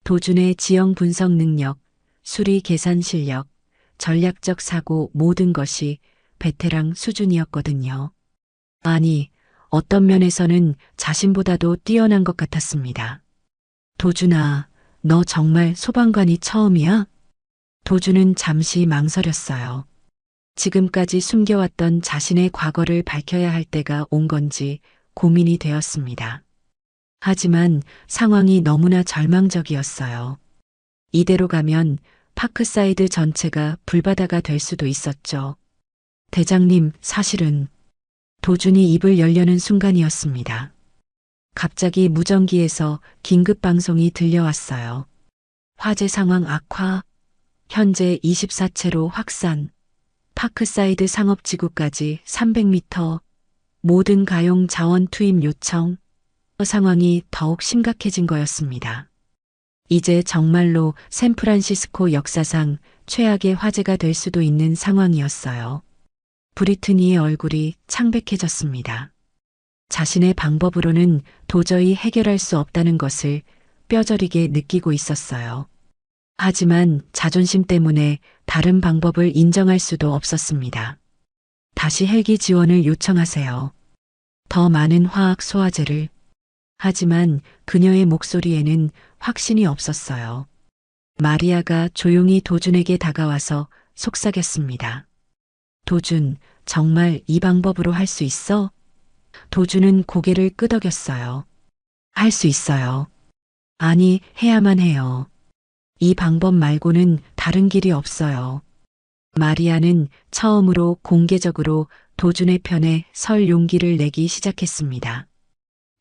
도준의 지형 분석 능력, 수리 계산 실력, 전략적 사고 모든 것이 베테랑 수준이었거든요. 아니, 어떤 면에서는 자신보다도 뛰어난 것 같았습니다. 도준아, 너 정말 소방관이 처음이야? 도준은 잠시 망설였어요. 지금까지 숨겨왔던 자신의 과거를 밝혀야 할 때가 온 건지 고민이 되었습니다. 하지만 상황이 너무나 절망적이었어요. 이대로 가면 파크사이드 전체가 불바다가 될 수도 있었죠. 대장님, 사실은 도준이 입을 열려는 순간이었습니다. 갑자기 무전기에서 긴급 방송이 들려왔어요. 화재 상황 악화, 현재 24채로 확산, 파크사이드 상업지구까지 300m, 모든 가용 자원 투입 요청, 상황이 더욱 심각해진 거였습니다. 이제 정말로 샌프란시스코 역사상 최악의 화재가 될 수도 있는 상황이었어요. 브리트니의 얼굴이 창백해졌습니다. 자신의 방법으로는 도저히 해결할 수 없다는 것을 뼈저리게 느끼고 있었어요. 하지만 자존심 때문에 다른 방법을 인정할 수도 없었습니다. 다시 헬기 지원을 요청하세요. 더 많은 화학 소화제를. 하지만 그녀의 목소리에는 확신이 없었어요. 마리아가 조용히 도준에게 다가와서 속삭였습니다. 도준, 정말 이 방법으로 할 수 있어? 도준은 고개를 끄덕였어요. 할 수 있어요. 아니, 해야만 해요. 이 방법 말고는 다른 길이 없어요. 마리아는 처음으로 공개적으로 도준의 편에 설 용기를 내기 시작했습니다.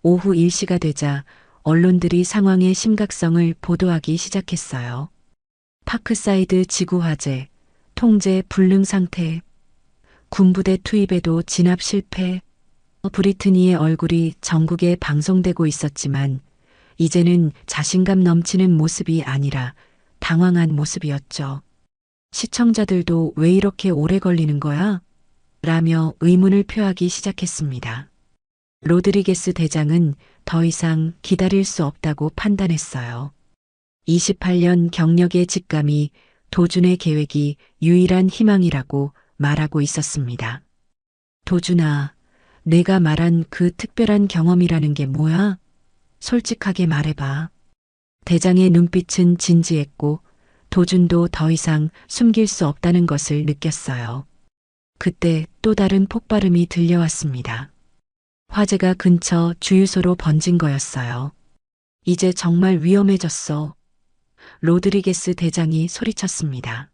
오후 1시가 되자 언론들이 상황의 심각성을 보도하기 시작했어요. 파크사이드 지구 화재, 통제 불능 상태, 군부대 투입에도 진압 실패. 브리트니의 얼굴이 전국에 방송되고 있었지만 이제는 자신감 넘치는 모습이 아니라 당황한 모습이었죠. 시청자들도 왜 이렇게 오래 걸리는 거야? 라며 의문을 표하기 시작했습니다. 로드리게스 대장은 더 이상 기다릴 수 없다고 판단했어요. 28년 경력의 직감이 도준의 계획이 유일한 희망이라고 말하고 있었습니다. 도준아, 내가 말한 그 특별한 경험이라는 게 뭐야? 솔직하게 말해봐. 대장의 눈빛은 진지했고 도준도 더 이상 숨길 수 없다는 것을 느꼈어요. 그때 또 다른 폭발음이 들려왔습니다. 화재가 근처 주유소로 번진 거였어요. 이제 정말 위험해졌어. 로드리게스 대장이 소리쳤습니다.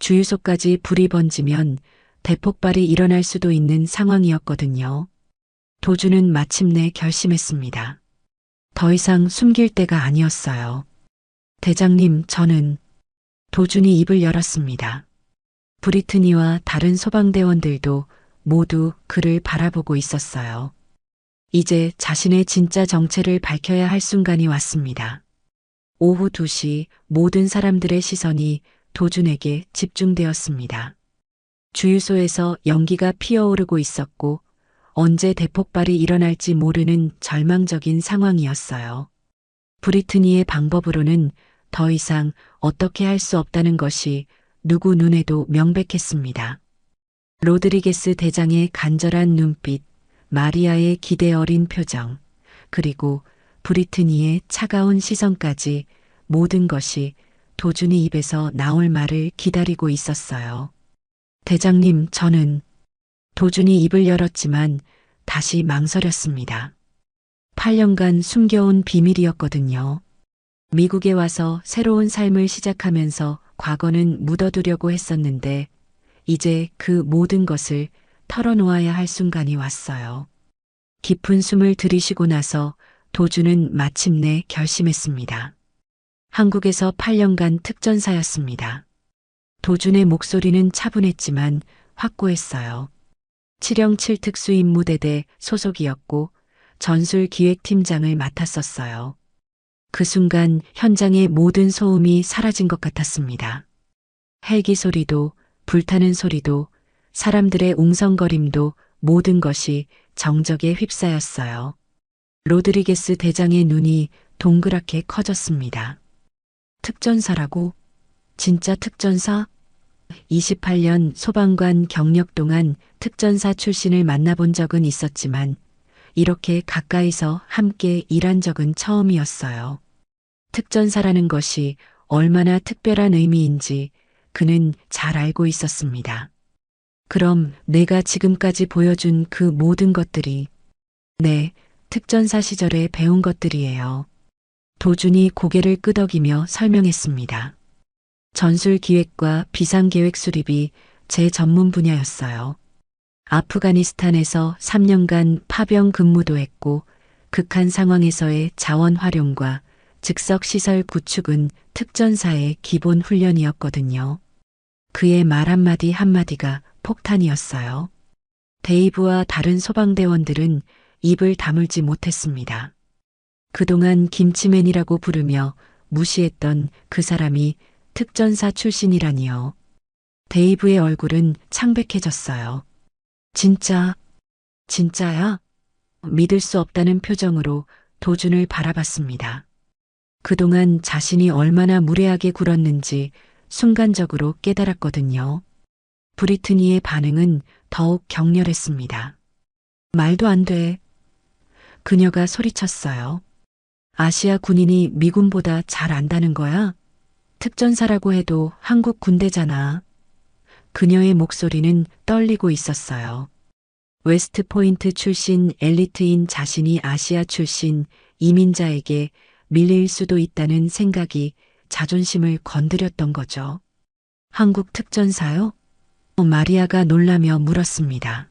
주유소까지 불이 번지면 대폭발이 일어날 수도 있는 상황이었거든요. 도준은 마침내 결심했습니다. 더 이상 숨길 때가 아니었어요. 대장님, 저는 도준이 입을 열었습니다. 브리트니와 다른 소방대원들도 모두 그를 바라보고 있었어요. 이제 자신의 진짜 정체를 밝혀야 할 순간이 왔습니다. 오후 2시 모든 사람들의 시선이 도준에게 집중되었습니다. 주유소에서 연기가 피어오르고 있었고 언제 대폭발이 일어날지 모르는 절망적인 상황이었어요. 브리트니의 방법으로는 더 이상 어떻게 할 수 없다는 것이 누구 눈에도 명백했습니다. 로드리게스 대장의 간절한 눈빛, 마리아의 기대 어린 표정, 그리고 브리트니의 차가운 시선까지 모든 것이 도준이 입에서 나올 말을 기다리고 있었어요. 대장님, 저는 도준이 입을 열었지만 다시 망설였습니다. 8년간 숨겨온 비밀이었거든요. 미국에 와서 새로운 삶을 시작하면서 과거는 묻어두려고 했었는데 이제 그 모든 것을 털어놓아야 할 순간이 왔어요. 깊은 숨을 들이쉬고 나서 도준은 마침내 결심했습니다. 한국에서 8년간 특전사였습니다. 도준의 목소리는 차분했지만 확고했어요. 707 특수임무대대 소속이었고 전술기획팀장을 맡았었어요. 그 순간 현장의 모든 소음이 사라진 것 같았습니다. 헬기 소리도 불타는 소리도 사람들의 웅성거림도 모든 것이 정적에 휩싸였어요. 로드리게스 대장의 눈이 동그랗게 커졌습니다. 특전사라고? 진짜 특전사? 28년 소방관 경력 동안 특전사 출신을 만나본 적은 있었지만 이렇게 가까이서 함께 일한 적은 처음이었어요. 특전사라는 것이 얼마나 특별한 의미인지 그는 잘 알고 있었습니다. 그럼 내가 지금까지 보여준 그 모든 것들이 네, 특전사 시절에 배운 것들이에요. 도준이 고개를 끄덕이며 설명했습니다. 전술기획과 비상계획 수립이 제 전문 분야였어요. 아프가니스탄에서 3년간 파병 근무도 했고 극한 상황에서의 자원 활용과 즉석 시설 구축은 특전사의 기본 훈련이었거든요. 그의 말 한마디 한마디가 폭탄이었어요. 데이브와 다른 소방대원들은 입을 다물지 못했습니다. 그동안 김치맨이라고 부르며 무시했던 그 사람이 특전사 출신이라니요. 데이브의 얼굴은 창백해졌어요. 진짜야? 믿을 수 없다는 표정으로 도준을 바라봤습니다. 그동안 자신이 얼마나 무례하게 굴었는지 순간적으로 깨달았거든요. 브리트니의 반응은 더욱 격렬했습니다. 말도 안 돼. 그녀가 소리쳤어요. 아시아 군인이 미군보다 잘 안다는 거야? 특전사라고 해도 한국 군대잖아. 그녀의 목소리는 떨리고 있었어요. 웨스트포인트 출신 엘리트인 자신이 아시아 출신 이민자에게 밀릴 수도 있다는 생각이 자존심을 건드렸던 거죠. 한국 특전사요? 마리아가 놀라며 물었습니다.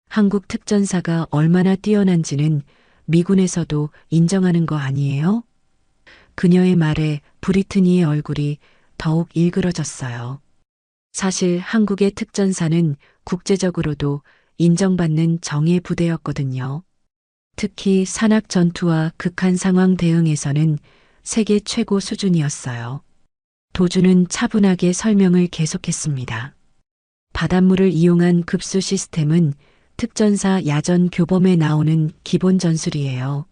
한국 특전사가 얼마나 뛰어난지는 미군에서도 인정하는 거 아니에요? 그녀의 말에 브리트니의 얼굴이 더욱 일그러졌어요. 사실 한국의 특전사는 국제적으로도 인정받는 정예 부대였거든요. 특히 산악 전투와 극한 상황 대응에서는 세계 최고 수준이었어요. 도준은 차분하게 설명을 계속했습니다. 바닷물을 이용한 급수 시스템은 특전사 야전 교범에 나오는 기본 전술이에요.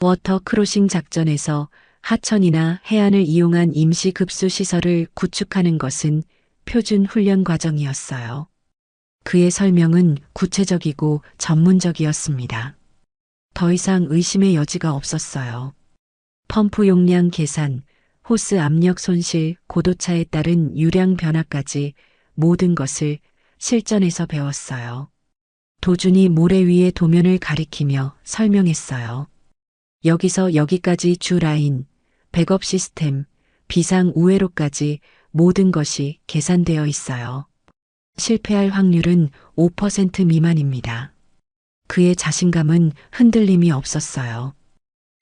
워터 크로싱 작전에서 하천이나 해안을 이용한 임시 급수 시설을 구축하는 것은 표준 훈련 과정이었어요. 그의 설명은 구체적이고 전문적이었습니다. 더 이상 의심의 여지가 없었어요. 펌프 용량 계산, 호스 압력 손실, 고도차에 따른 유량 변화까지 모든 것을 실전에서 배웠어요. 도준이 모래 위의 도면을 가리키며 설명했어요. 여기서 여기까지 주 라인, 백업 시스템, 비상 우회로까지 모든 것이 계산되어 있어요. 실패할 확률은 5% 미만입니다. 그의 자신감은 흔들림이 없었어요.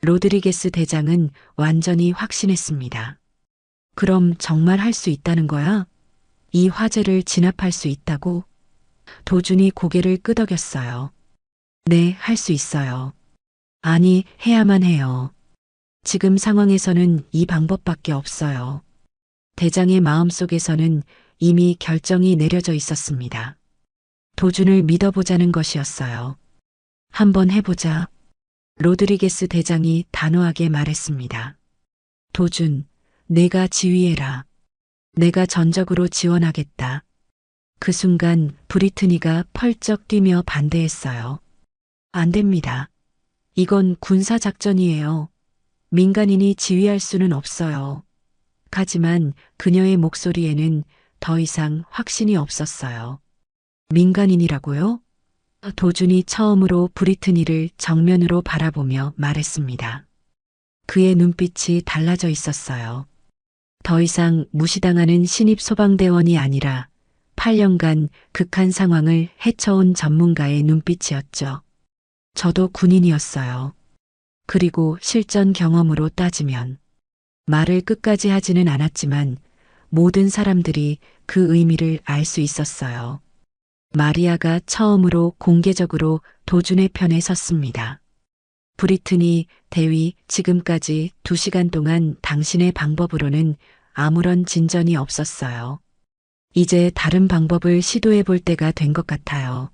로드리게스 대장은 완전히 확신했습니다. 그럼 정말 할 수 있다는 거야? 이 화재를 진압할 수 있다고? 도준이 고개를 끄덕였어요. 네, 할 수 있어요. 아니, 해야만 해요. 지금 상황에서는 이 방법밖에 없어요. 대장의 마음속에서는 이미 결정이 내려져 있었습니다. 도준을 믿어보자는 것이었어요. 한번 해보자. 로드리게스 대장이 단호하게 말했습니다. 도준, 내가 지휘해라. 내가 전적으로 지원하겠다. 그 순간 브리트니가 펄쩍 뛰며 반대했어요. 안 됩니다. 이건 군사작전이에요. 민간인이 지휘할 수는 없어요. 하지만 그녀의 목소리에는 더 이상 확신이 없었어요. 민간인이라고요? 도준이 처음으로 브리트니를 정면으로 바라보며 말했습니다. 그의 눈빛이 달라져 있었어요. 더 이상 무시당하는 신입 소방대원이 아니라 8년간 극한 상황을 헤쳐온 전문가의 눈빛이었죠. 저도 군인이었어요. 그리고 실전 경험으로 따지면 말을 끝까지 하지는 않았지만 모든 사람들이 그 의미를 알 수 있었어요. 마리아가 처음으로 공개적으로 도준의 편에 섰습니다. 브리트니 대위, 지금까지 2시간 동안 당신의 방법으로는 아무런 진전이 없었어요. 이제 다른 방법을 시도해 볼 때가 된 것 같아요.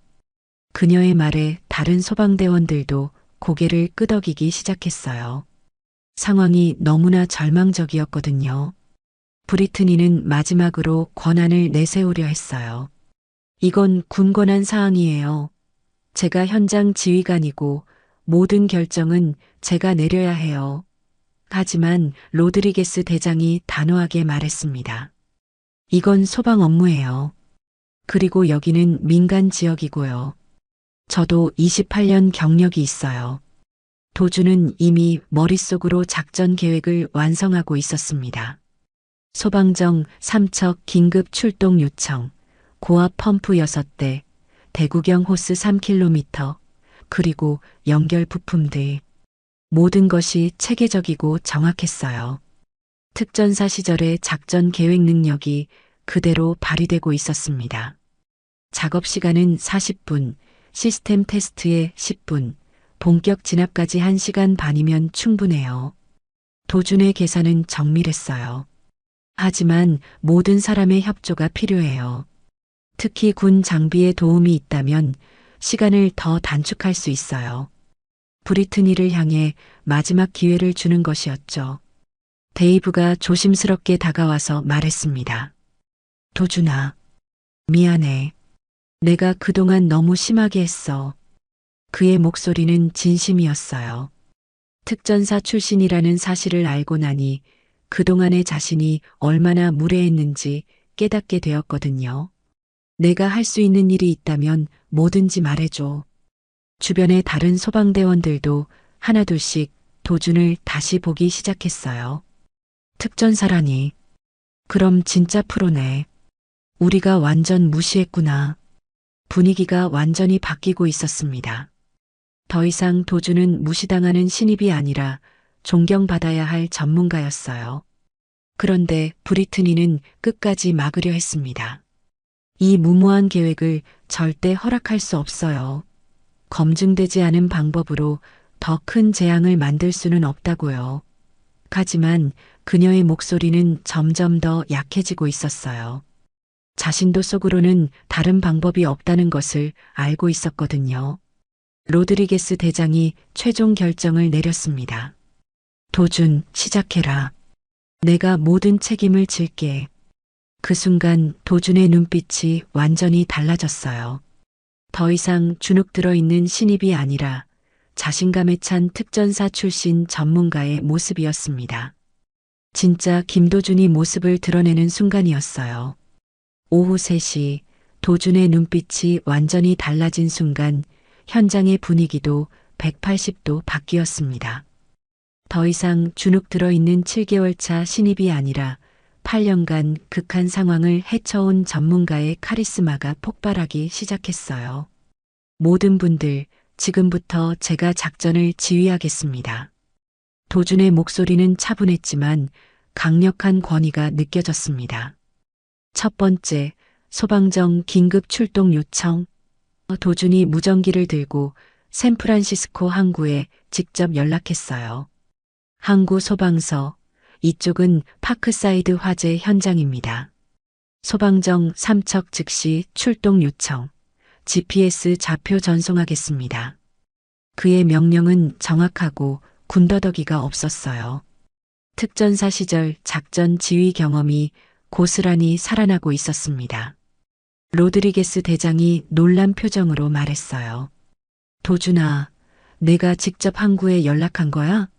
그녀의 말에 다른 소방대원들도 고개를 끄덕이기 시작했어요. 상황이 너무나 절망적이었거든요. 브리트니는 마지막으로 권한을 내세우려 했어요. 이건 군권한 사항이에요. 제가 현장 지휘관이고 모든 결정은 제가 내려야 해요. 하지만 로드리게스 대장이 단호하게 말했습니다. 이건 소방 업무예요. 그리고 여기는 민간 지역이고요. 저도 28년 경력이 있어요. 도주는 이미 머릿속으로 작전 계획을 완성하고 있었습니다. 소방정 3척 긴급 출동 요청, 고압 펌프 6대, 대구경 호스 3km, 그리고 연결 부품들. 모든 것이 체계적이고 정확했어요. 특전사 시절의 작전 계획 능력이 그대로 발휘되고 있었습니다. 작업 시간은 40분, 시스템 테스트에 10분, 본격 진압까지 1시간 반이면 충분해요. 도준의 계산은 정밀했어요. 하지만 모든 사람의 협조가 필요해요. 특히 군 장비의 도움이 있다면 시간을 더 단축할 수 있어요. 브리트니를 향해 마지막 기회를 주는 것이었죠. 데이브가 조심스럽게 다가와서 말했습니다. 도준아, 미안해. 내가 그동안 너무 심하게 했어. 그의 목소리는 진심이었어요. 특전사 출신이라는 사실을 알고 나니 그동안의 자신이 얼마나 무례했는지 깨닫게 되었거든요. 내가 할 수 있는 일이 있다면 뭐든지 말해줘. 주변의 다른 소방대원들도 하나둘씩 도준을 다시 보기 시작했어요. 특전사라니. 그럼 진짜 프로네. 우리가 완전 무시했구나. 분위기가 완전히 바뀌고 있었습니다. 더 이상 도준은 무시당하는 신입이 아니라 존경받아야 할 전문가였어요. 그런데 브리트니는 끝까지 막으려 했습니다. 이 무모한 계획을 절대 허락할 수 없어요. 검증되지 않은 방법으로 더 큰 재앙을 만들 수는 없다고요. 하지만 그녀의 목소리는 점점 더 약해지고 있었어요. 자신도 속으로는 다른 방법이 없다는 것을 알고 있었거든요. 로드리게스 대장이 최종 결정을 내렸습니다. 도준, 시작해라. 내가 모든 책임을 질게. 그 순간 도준의 눈빛이 완전히 달라졌어요. 더 이상 주눅 들어있는 신입이 아니라 자신감에 찬 특전사 출신 전문가의 모습이었습니다. 진짜 김도준이 모습을 드러내는 순간이었어요. 오후 3시 도준의 눈빛이 완전히 달라진 순간 현장의 분위기도 180도 바뀌었습니다. 더 이상 주눅 들어있는 7개월 차 신입이 아니라 8년간 극한 상황을 헤쳐온 전문가의 카리스마가 폭발하기 시작했어요. 모든 분들, 지금부터 제가 작전을 지휘하겠습니다. 도준의 목소리는 차분했지만 강력한 권위가 느껴졌습니다. 첫 번째, 소방정 긴급 출동 요청. 도준이 무전기를 들고 샌프란시스코 항구에 직접 연락했어요. 항구 소방서, 이쪽은 파크사이드 화재 현장입니다. 소방정 3척 즉시 출동 요청, GPS 좌표 전송하겠습니다. 그의 명령은 정확하고 군더더기가 없었어요. 특전사 시절 작전 지휘 경험이 고스란히 살아나고 있었습니다. 로드리게스 대장이 놀란 표정으로 말했어요. 도준아, 내가 직접 항구에 연락한 거야?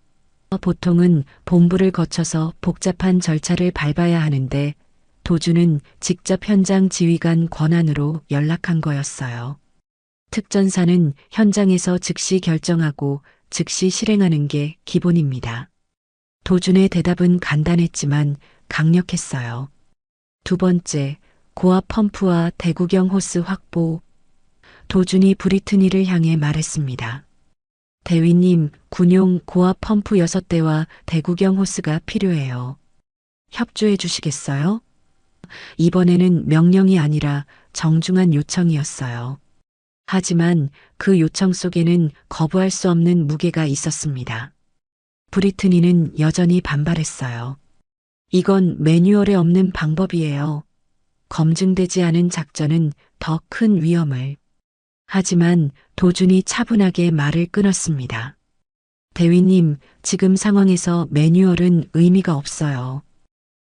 보통은 본부를 거쳐서 복잡한 절차를 밟아야 하는데 도준은 직접 현장 지휘관 권한으로 연락한 거였어요. 특전사는 현장에서 즉시 결정하고 즉시 실행하는 게 기본입니다. 도준의 대답은 간단했지만 강력했어요. 두 번째, 고압 펌프와 대구경 호스 확보. 도준이 브리트니를 향해 말했습니다. 대위님, 군용 고압 펌프 6대와 대구경 호스가 필요해요. 협조해 주시겠어요? 이번에는 명령이 아니라 정중한 요청이었어요. 하지만 그 요청 속에는 거부할 수 없는 무게가 있었습니다. 브리트니는 여전히 반발했어요. 이건 매뉴얼에 없는 방법이에요. 검증되지 않은 작전은 더 큰 위험을. 하지만 도준이 차분하게 말을 끊었습니다. 대위님, 지금 상황에서 매뉴얼은 의미가 없어요.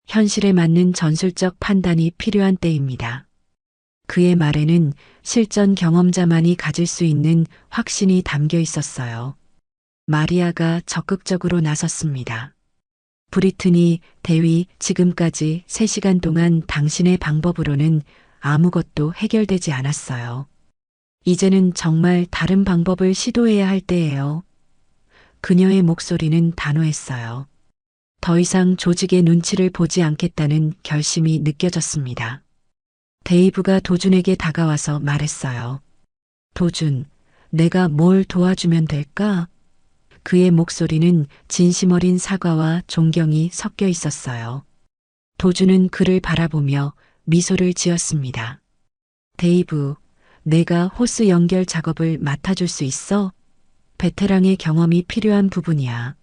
현실에 맞는 전술적 판단이 필요한 때입니다. 그의 말에는 실전 경험자만이 가질 수 있는 확신이 담겨 있었어요. 마리아가 적극적으로 나섰습니다. 브리트니, 대위, 지금까지 3시간 동안 당신의 방법으로는 아무것도 해결되지 않았어요. 이제는 정말 다른 방법을 시도해야 할 때예요. 그녀의 목소리는 단호했어요. 더 이상 조직의 눈치를 보지 않겠다는 결심이 느껴졌습니다. 데이브가 도준에게 다가와서 말했어요. 도준, 내가 뭘 도와주면 될까? 그의 목소리는 진심 어린 사과와 존경이 섞여 있었어요. 도준은 그를 바라보며 미소를 지었습니다. 데이브, 내가 호스 연결 작업을 맡아줄 수 있어? 베테랑의 경험이 필요한 부분이야.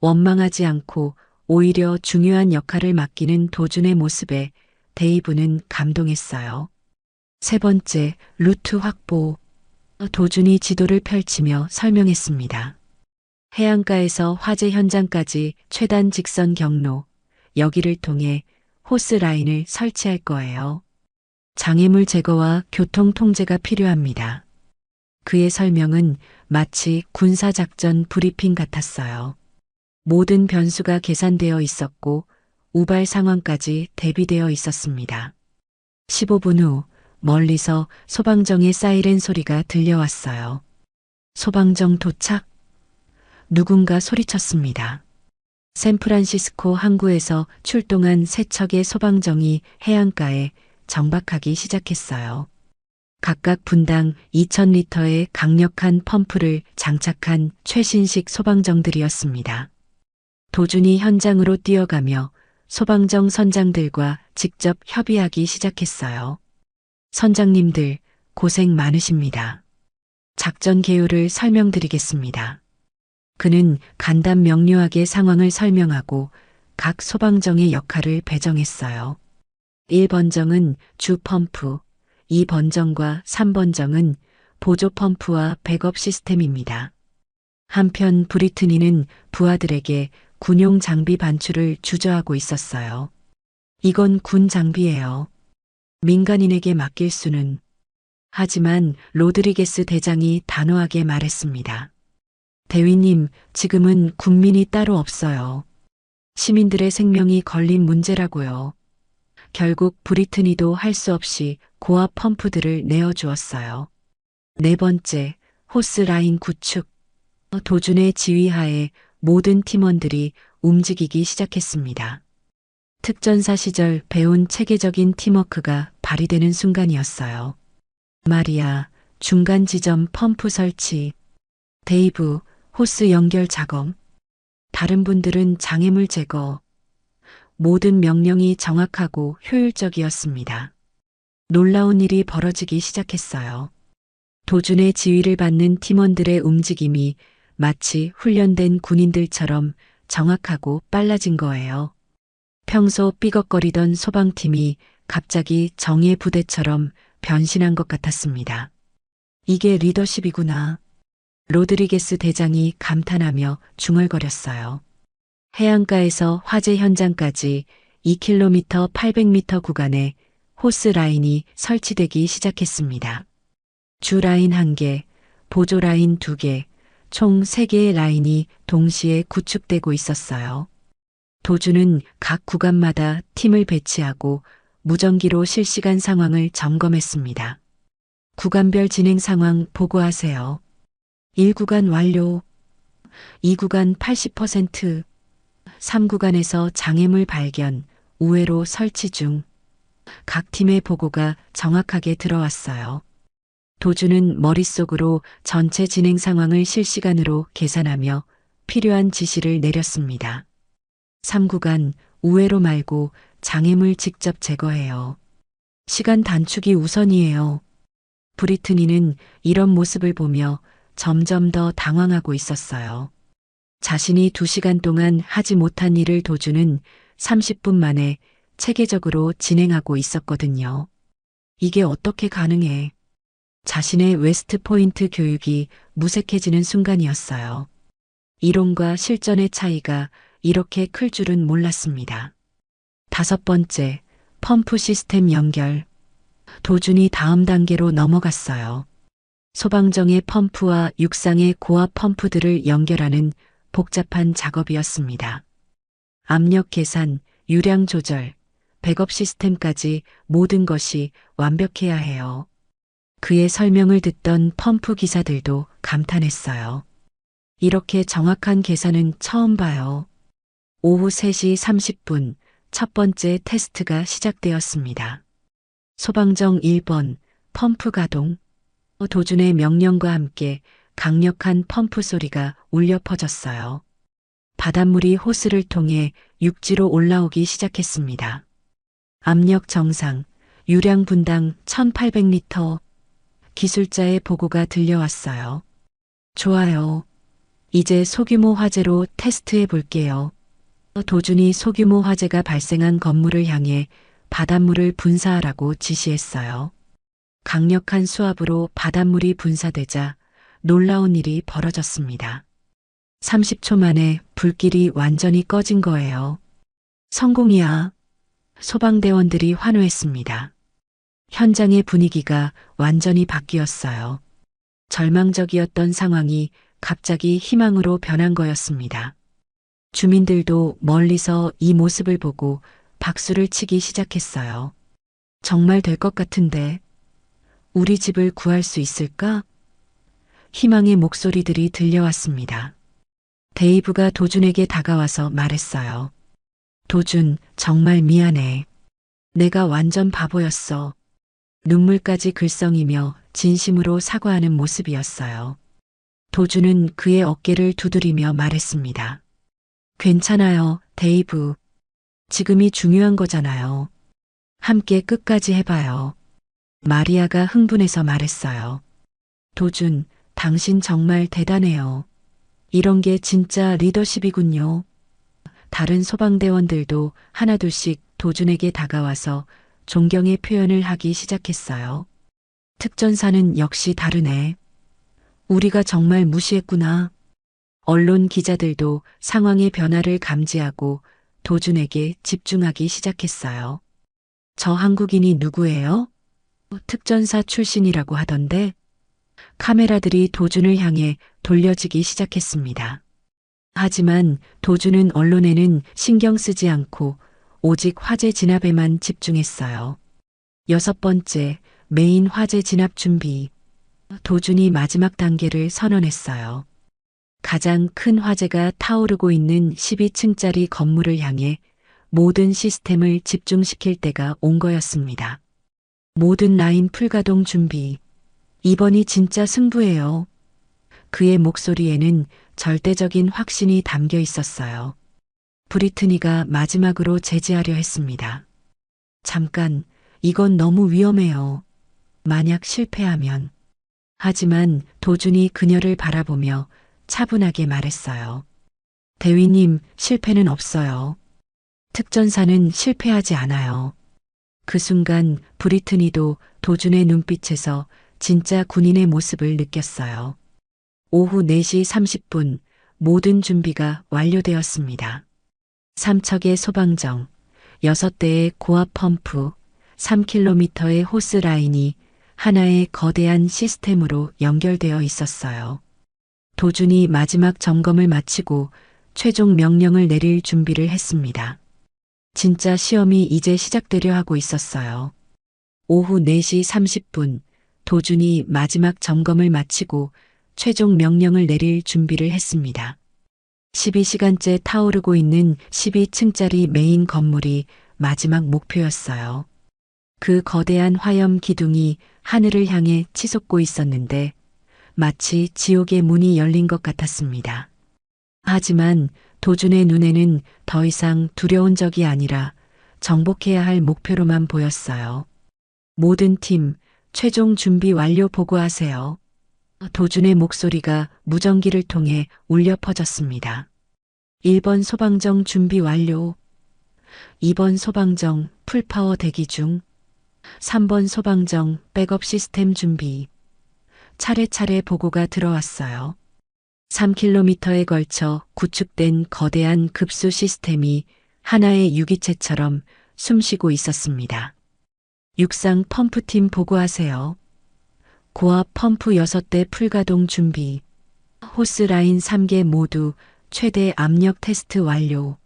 원망하지 않고 오히려 중요한 역할을 맡기는 도준의 모습에 데이브는 감동했어요. 세 번째, 루트 확보. 도준이 지도를 펼치며 설명했습니다. 해안가에서 화재 현장까지 최단 직선 경로, 여기를 통해 호스 라인을 설치할 거예요. 장애물 제거와 교통 통제가 필요합니다. 그의 설명은 마치 군사작전 브리핑 같았어요. 모든 변수가 계산되어 있었고 우발 상황까지 대비되어 있었습니다. 15분 후 멀리서 소방정의 사이렌 소리가 들려왔어요. 소방정 도착? 누군가 소리쳤습니다. 샌프란시스코 항구에서 출동한 3척의 소방정이 해안가에 정박하기 시작했어요. 각각 분당 2,000리터의 강력한 펌프를 장착한 최신식 소방정들이었습니다. 도준이 현장으로 뛰어가며 소방정 선장들과 직접 협의하기 시작했어요. 선장님들, 고생 많으십니다. 작전 개요를 설명드리겠습니다. 그는 간단 명료하게 상황을 설명하고 각 소방정의 역할을 배정했어요. 1번정은 주 펌프, 2번정과 3번정은 보조 펌프와 백업 시스템입니다. 한편 브리트니는 부하들에게 군용 장비 반출을 주저하고 있었어요. 이건 군 장비예요. 민간인에게 맡길 수는. 하지만 로드리게스 대장이 단호하게 말했습니다. 대위님, 지금은 군민이 따로 없어요. 시민들의 생명이 걸린 문제라고요. 결국 브리트니도 할 수 없이 고압 펌프들을 내어주었어요. 네 번째, 호스 라인 구축. 도준의 지휘하에 모든 팀원들이 움직이기 시작했습니다. 특전사 시절 배운 체계적인 팀워크가 발휘되는 순간이었어요. 마리아, 중간 지점 펌프 설치. 데이브, 호스 연결 작업. 다른 분들은 장애물 제거. 모든 명령이 정확하고 효율적이었습니다. 놀라운 일이 벌어지기 시작했어요. 도준의 지휘를 받는 팀원들의 움직임이 마치 훈련된 군인들처럼 정확하고 빨라진 거예요. 평소 삐걱거리던 소방팀이 갑자기 정예 부대처럼 변신한 것 같았습니다. 이게 리더십이구나. 로드리게스 대장이 감탄하며 중얼거렸어요. 해안가에서 화재 현장까지 2km 800m 구간에 호스 라인이 설치되기 시작했습니다. 주 라인 1개, 보조 라인 2개, 총 3개의 라인이 동시에 구축되고 있었어요. 도주는 각 구간마다 팀을 배치하고 무전기로 실시간 상황을 점검했습니다. 구간별 진행 상황 보고하세요. 1구간 완료. 2구간 80%. 3구간에서 장애물 발견, 우회로 설치 중. 각 팀의 보고가 정확하게 들어왔어요. 도주는 머릿속으로 전체 진행 상황을 실시간으로 계산하며 필요한 지시를 내렸습니다. 3구간 우회로 말고 장애물 직접 제거해요. 시간 단축이 우선이에요. 브리트니는 이런 모습을 보며 점점 더 당황하고 있었어요. 자신이 2시간 동안 하지 못한 일을 도주는 30분 만에 체계적으로 진행하고 있었거든요. 이게 어떻게 가능해? 자신의 웨스트 포인트 교육이 무색해지는 순간이었어요. 이론과 실전의 차이가 이렇게 클 줄은 몰랐습니다. 5번째, 펌프 시스템 연결. 도준이 다음 단계로 넘어갔어요. 소방정의 펌프와 육상의 고압 펌프들을 연결하는 복잡한 작업이었습니다. 압력 계산, 유량 조절, 백업 시스템까지 모든 것이 완벽해야 해요. 그의 설명을 듣던 펌프 기사들도 감탄했어요. 이렇게 정확한 계산은 처음 봐요. 오후 3시 30분 첫 번째 테스트가 시작되었습니다. 소방정 1번 펌프 가동. 도준의 명령과 함께 강력한 펌프 소리가 울려 퍼졌어요. 바닷물이 호스를 통해 육지로 올라오기 시작했습니다. 압력 정상, 유량 분당 1800리터. 기술자의 보고가 들려왔어요. 좋아요. 이제 소규모 화재로 테스트해 볼게요. 도준이 소규모 화재가 발생한 건물을 향해 바닷물을 분사하라고 지시했어요. 강력한 수압으로 바닷물이 분사되자 놀라운 일이 벌어졌습니다. 30초 만에 불길이 완전히 꺼진 거예요. 성공이야. 소방대원들이 환호했습니다. 현장의 분위기가 완전히 바뀌었어요. 절망적이었던 상황이 갑자기 희망으로 변한 거였습니다. 주민들도 멀리서 이 모습을 보고 박수를 치기 시작했어요. 정말 될 것 같은데. 우리 집을 구할 수 있을까? 희망의 목소리들이 들려왔습니다. 데이브가 도준에게 다가와서 말했어요. 도준, 정말 미안해. 내가 완전 바보였어. 눈물까지 글썽이며 진심으로 사과하는 모습이었어요. 도준은 그의 어깨를 두드리며 말했습니다. 괜찮아요, 데이브. 지금이 중요한 거잖아요. 함께 끝까지 해봐요. 마리아가 흥분해서 말했어요. 도준, 당신 정말 대단해요. 이런 게 진짜 리더십이군요. 다른 소방대원들도 하나둘씩 도준에게 다가와서 존경의 표현을 하기 시작했어요. 특전사는 역시 다르네. 우리가 정말 무시했구나. 언론 기자들도 상황의 변화를 감지하고 도준에게 집중하기 시작했어요. 저 한국인이 누구예요? 특전사 출신이라고 하던데. 카메라들이 도준을 향해 돌려지기 시작했습니다. 하지만 도준은 언론에는 신경 쓰지 않고 오직 화재 진압에만 집중했어요. 6번째, 메인 화재 진압 준비. 도준이 마지막 단계를 선언했어요. 가장 큰 화재가 타오르고 있는 12층짜리 건물을 향해 모든 시스템을 집중시킬 때가 온 거였습니다. 모든 라인 풀가동 준비. 이번이 진짜 승부예요. 그의 목소리에는 절대적인 확신이 담겨 있었어요. 브리트니가 마지막으로 제지하려 했습니다. 잠깐, 이건 너무 위험해요. 만약 실패하면. 하지만 도준이 그녀를 바라보며 차분하게 말했어요. 대위님, 실패는 없어요. 특전사는 실패하지 않아요. 그 순간 브리트니도 도준의 눈빛에서 진짜 군인의 모습을 느꼈어요. 오후 4시 30분 모든 준비가 완료되었습니다. 3척의 소방정, 6대의 고압 펌프, 3km의 호스 라인이 하나의 거대한 시스템으로 연결되어 있었어요. 도준이 마지막 점검을 마치고 최종 명령을 내릴 준비를 했습니다. 진짜 시험이 이제 시작되려 하고 있었어요. 오후 4시 30분 도준이 마지막 점검을 마치고 최종 명령을 내릴 준비를 했습니다. 12시간째 타오르고 있는 12층짜리 메인 건물이 마지막 목표였어요. 그 거대한 화염 기둥이 하늘을 향해 치솟고 있었는데 마치 지옥의 문이 열린 것 같았습니다. 하지만 도준의 눈에는 더 이상 두려운 적이 아니라 정복해야 할 목표로만 보였어요. 모든 팀, 최종 준비 완료 보고하세요. 도준의 목소리가 무전기를 통해 울려 퍼졌습니다. 1번 소방정 준비 완료. 2번 소방정 풀파워 대기 중. 3번 소방정 백업 시스템 준비. 차례차례 보고가 들어왔어요. 3km에 걸쳐 구축된 거대한 급수 시스템이 하나의 유기체처럼 숨쉬고 있었습니다. 육상 펌프팀 보고하세요. 고압 펌프 6대 풀가동 준비. 호스라인 3개 모두 최대 압력 테스트 완료.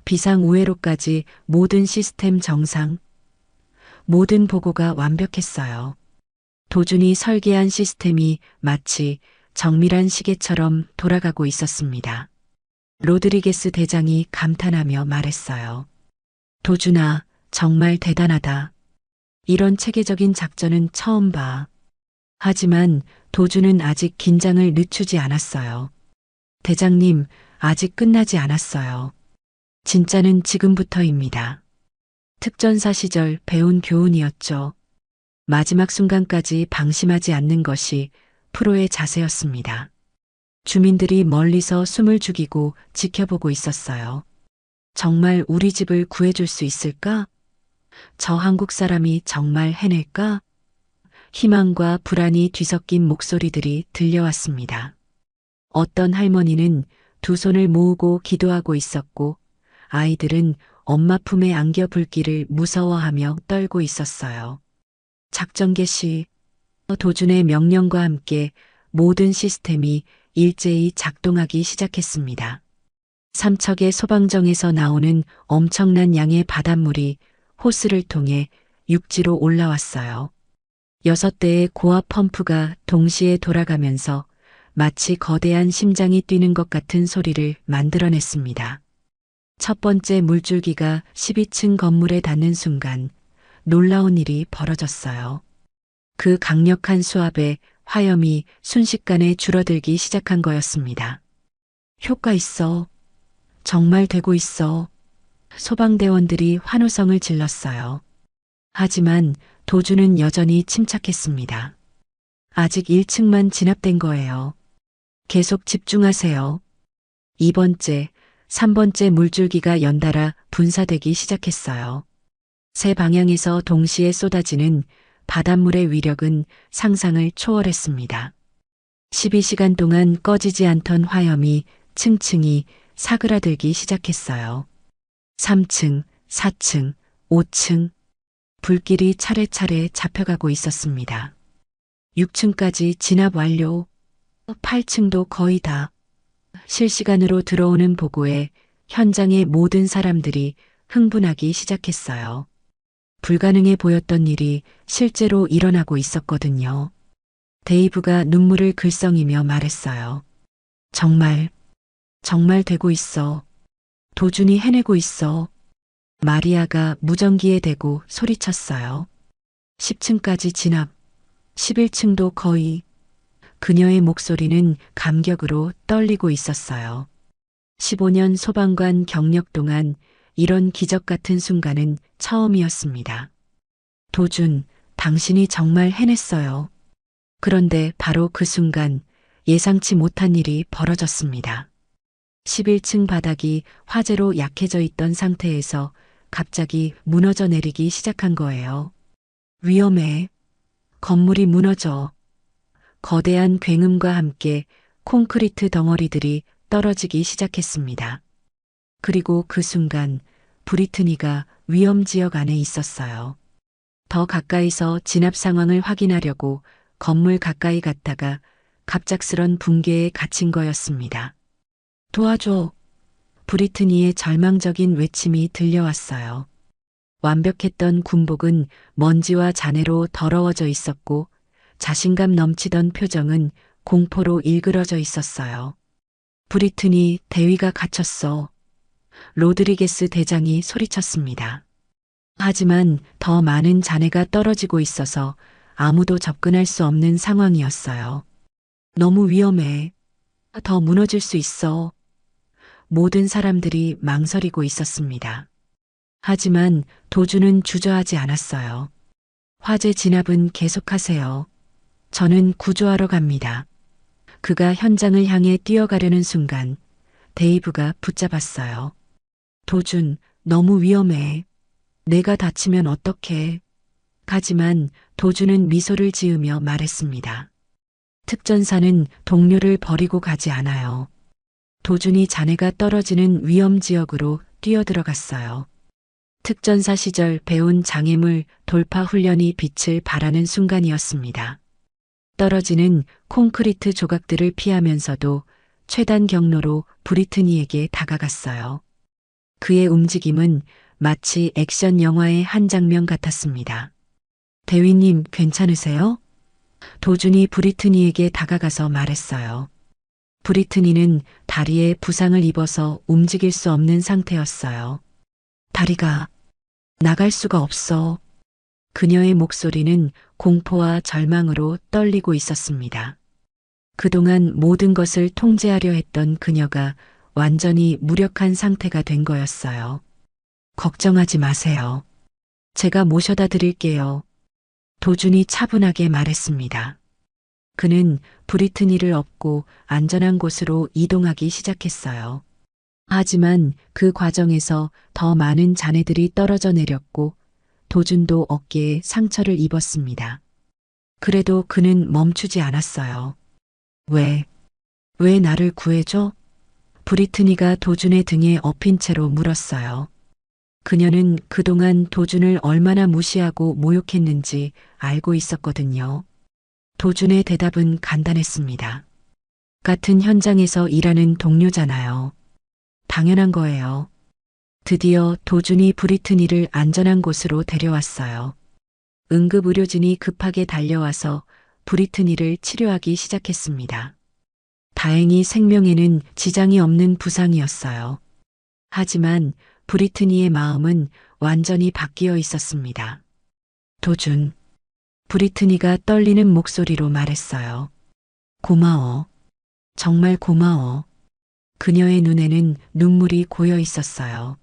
비상 우회로까지 모든 시스템 정상. 모든 보고가 완벽했어요. 도준이 설계한 시스템이 마치 정밀한 시계처럼 돌아가고 있었습니다. 로드리게스 대장이 감탄하며 말했어요. 도준아, 정말 대단하다. 이런 체계적인 작전은 처음 봐. 하지만 도준은 아직 긴장을 늦추지 않았어요. 대장님, 아직 끝나지 않았어요. 진짜는 지금부터입니다. 특전사 시절 배운 교훈이었죠. 마지막 순간까지 방심하지 않는 것이 프로의 자세였습니다. 주민들이 멀리서 숨을 죽이고 지켜보고 있었어요. 정말 우리 집을 구해줄 수 있을까? 저 한국 사람이 정말 해낼까? 희망과 불안이 뒤섞인 목소리들이 들려왔습니다. 어떤 할머니는 두 손을 모으고 기도하고 있었고 아이들은 엄마 품에 안겨 불길을 무서워하며 떨고 있었어요. 작전 개시. 도준의 명령과 함께 모든 시스템이 일제히 작동하기 시작했습니다. 3척의 소방정에서 나오는 엄청난 양의 바닷물이 호스를 통해 육지로 올라왔어요. 6대의 고압 펌프가 동시에 돌아가면서 마치 거대한 심장이 뛰는 것 같은 소리를 만들어냈습니다. 첫 번째 물줄기가 12층 건물에 닿는 순간 놀라운 일이 벌어졌어요. 그 강력한 수압에 화염이 순식간에 줄어들기 시작한 거였습니다. 효과 있어. 정말 되고 있어. 소방대원들이 환호성을 질렀어요. 하지만 도준은 여전히 침착했습니다. 아직 1층만 진압된 거예요. 계속 집중하세요. 2번째, 3번째 물줄기가 연달아 분사되기 시작했어요. 세 방향에서 동시에 쏟아지는 바닷물의 위력은 상상을 초월했습니다. 12시간 동안 꺼지지 않던 화염이 층층이 사그라들기 시작했어요. 3층, 4층, 5층. 불길이 차례차례 잡혀가고 있었습니다. 6층까지 진압 완료. 8층도 거의 다. 실시간으로 들어오는 보고에 현장의 모든 사람들이 흥분하기 시작했어요. 불가능해 보였던 일이 실제로 일어나고 있었거든요. 데이브가 눈물을 글썽이며 말했어요. 정말 되고 있어. 도준이 해내고 있어. 마리아가 무전기에 대고 소리쳤어요. 10층까지 진압, 11층도 거의. 그녀의 목소리는 감격으로 떨리고 있었어요. 15년 소방관 경력 동안 이런 기적 같은 순간은 처음이었습니다. 도준, 당신이 정말 해냈어요. 그런데 바로 그 순간 예상치 못한 일이 벌어졌습니다. 11층 바닥이 화재로 약해져 있던 상태에서 갑자기 무너져 내리기 시작한 거예요. 위험해. 건물이 무너져. 거대한 굉음과 함께 콘크리트 덩어리들이 떨어지기 시작했습니다. 그리고 그 순간 브리트니가 위험 지역 안에 있었어요. 더 가까이서 진압 상황을 확인하려고 건물 가까이 갔다가 갑작스런 붕괴에 갇힌 거였습니다. 도와줘. 브리트니의 절망적인 외침이 들려왔어요. 완벽했던 군복은 먼지와 잔해로 더러워져 있었고 자신감 넘치던 표정은 공포로 일그러져 있었어요. 브리트니, 대위가 갇혔어. 로드리게스 대장이 소리쳤습니다. 하지만 더 많은 잔해가 떨어지고 있어서 아무도 접근할 수 없는 상황이었어요. 너무 위험해. 더 무너질 수 있어. 모든 사람들이 망설이고 있었습니다. 하지만 도주는 주저하지 않았어요. 화재 진압은 계속하세요. 저는 구조하러 갑니다. 그가 현장을 향해 뛰어가려는 순간 데이브가 붙잡았어요. 도준, 너무 위험해. 내가 다치면 어떡해. 하지만 도준은 미소를 지으며 말했습니다. 특전사는 동료를 버리고 가지 않아요. 도준이 잔해가 떨어지는 위험 지역으로 뛰어들어갔어요. 특전사 시절 배운 장애물 돌파 훈련이 빛을 발하는 순간이었습니다. 떨어지는 콘크리트 조각들을 피하면서도 최단 경로로 브리트니에게 다가갔어요. 그의 움직임은 마치 액션 영화의 한 장면 같았습니다. 대위님, 괜찮으세요? 도준이 브리트니에게 다가가서 말했어요. 브리트니는 다리에 부상을 입어서 움직일 수 없는 상태였어요. 다리가 나갈 수가 없어. 그녀의 목소리는 공포와 절망으로 떨리고 있었습니다. 그동안 모든 것을 통제하려 했던 그녀가 완전히 무력한 상태가 된 거였어요. 걱정하지 마세요. 제가 모셔다 드릴게요. 도준이 차분하게 말했습니다. 그는 브리트니를 업고 안전한 곳으로 이동하기 시작했어요. 하지만 그 과정에서 더 많은 잔해들이 떨어져 내렸고 도준도 어깨에 상처를 입었습니다. 그래도 그는 멈추지 않았어요. 왜 나를 구해줘? 브리트니가 도준의 등에 엎인 채로 물었어요. 그녀는 그동안 도준을 얼마나 무시하고 모욕했는지 알고 있었거든요. 도준의 대답은 간단했습니다. 같은 현장에서 일하는 동료잖아요. 당연한 거예요. 드디어 도준이 브리트니를 안전한 곳으로 데려왔어요. 응급의료진이 급하게 달려와서 브리트니를 치료하기 시작했습니다. 다행히 생명에는 지장이 없는 부상이었어요. 하지만 브리트니의 마음은 완전히 바뀌어 있었습니다. 도준. 브리트니가 떨리는 목소리로 말했어요. 고마워. 정말 고마워. 그녀의 눈에는 눈물이 고여 있었어요.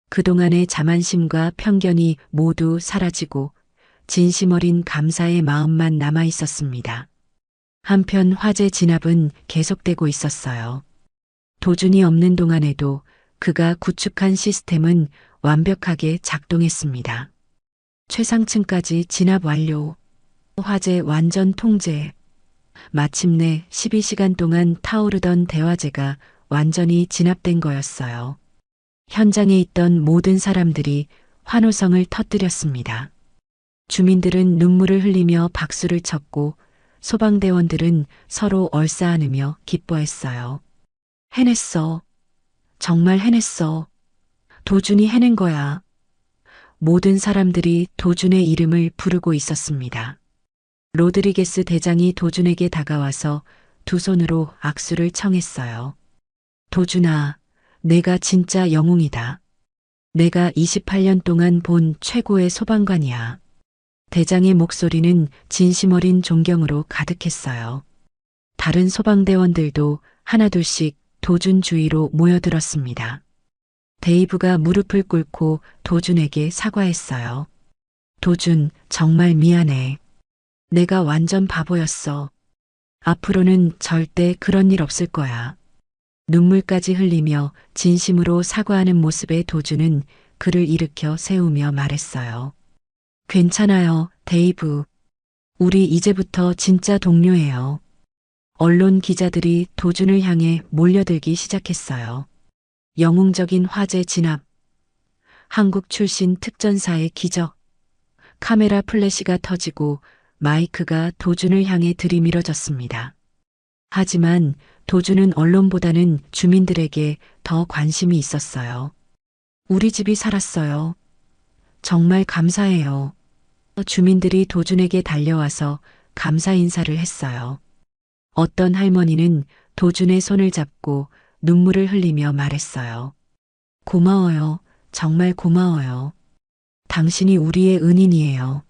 그동안의 자만심과 편견이 모두 사라지고 진심 어린 감사의 마음만 남아 있었습니다. 한편 화재 진압은 계속되고 있었어요. 도준이 없는 동안에도 그가 구축한 시스템은 완벽하게 작동했습니다. 최상층까지 진압 완료. 화재 완전 통제. 마침내 12시간 동안 타오르던 대화재가 완전히 진압된 거였어요. 현장에 있던 모든 사람들이 환호성을 터뜨렸습니다. 주민들은 눈물을 흘리며 박수를 쳤고 소방대원들은 서로 얼싸안으며 기뻐했어요. 해냈어. 정말 해냈어. 도준이 해낸 거야. 모든 사람들이 도준의 이름을 부르고 있었습니다. 로드리게스 대장이 도준에게 다가와서 두 손으로 악수를 청했어요. 도준아, 내가 진짜 영웅이다. 내가 28년 동안 본 최고의 소방관이야. 대장의 목소리는 진심 어린 존경으로 가득했어요. 다른 소방대원들도 하나둘씩 도준 주위로 모여들었습니다. 데이브가 무릎을 꿇고 도준에게 사과했어요. 도준, 정말 미안해. 내가 완전 바보였어. 앞으로는 절대 그런 일 없을 거야. 눈물까지 흘리며 진심으로 사과하는 모습에 도준은 그를 일으켜 세우며 말했어요. 괜찮아요, 데이브. 우리 이제부터 진짜 동료예요. 언론 기자들이 도준을 향해 몰려들기 시작했어요. 영웅적인 화제 진압. 한국 출신 특전사의 기적. 카메라 플래시가 터지고 마이크가 도준을 향해 들이밀어졌습니다. 하지만 도준은 언론보다는 주민들에게 더 관심이 있었어요. 우리 집이 살았어요. 정말 감사해요. 주민들이 도준에게 달려와서 감사 인사를 했어요. 어떤 할머니는 도준의 손을 잡고 눈물을 흘리며 말했어요. 고마워요. 정말 고마워요. 당신이 우리의 은인이에요.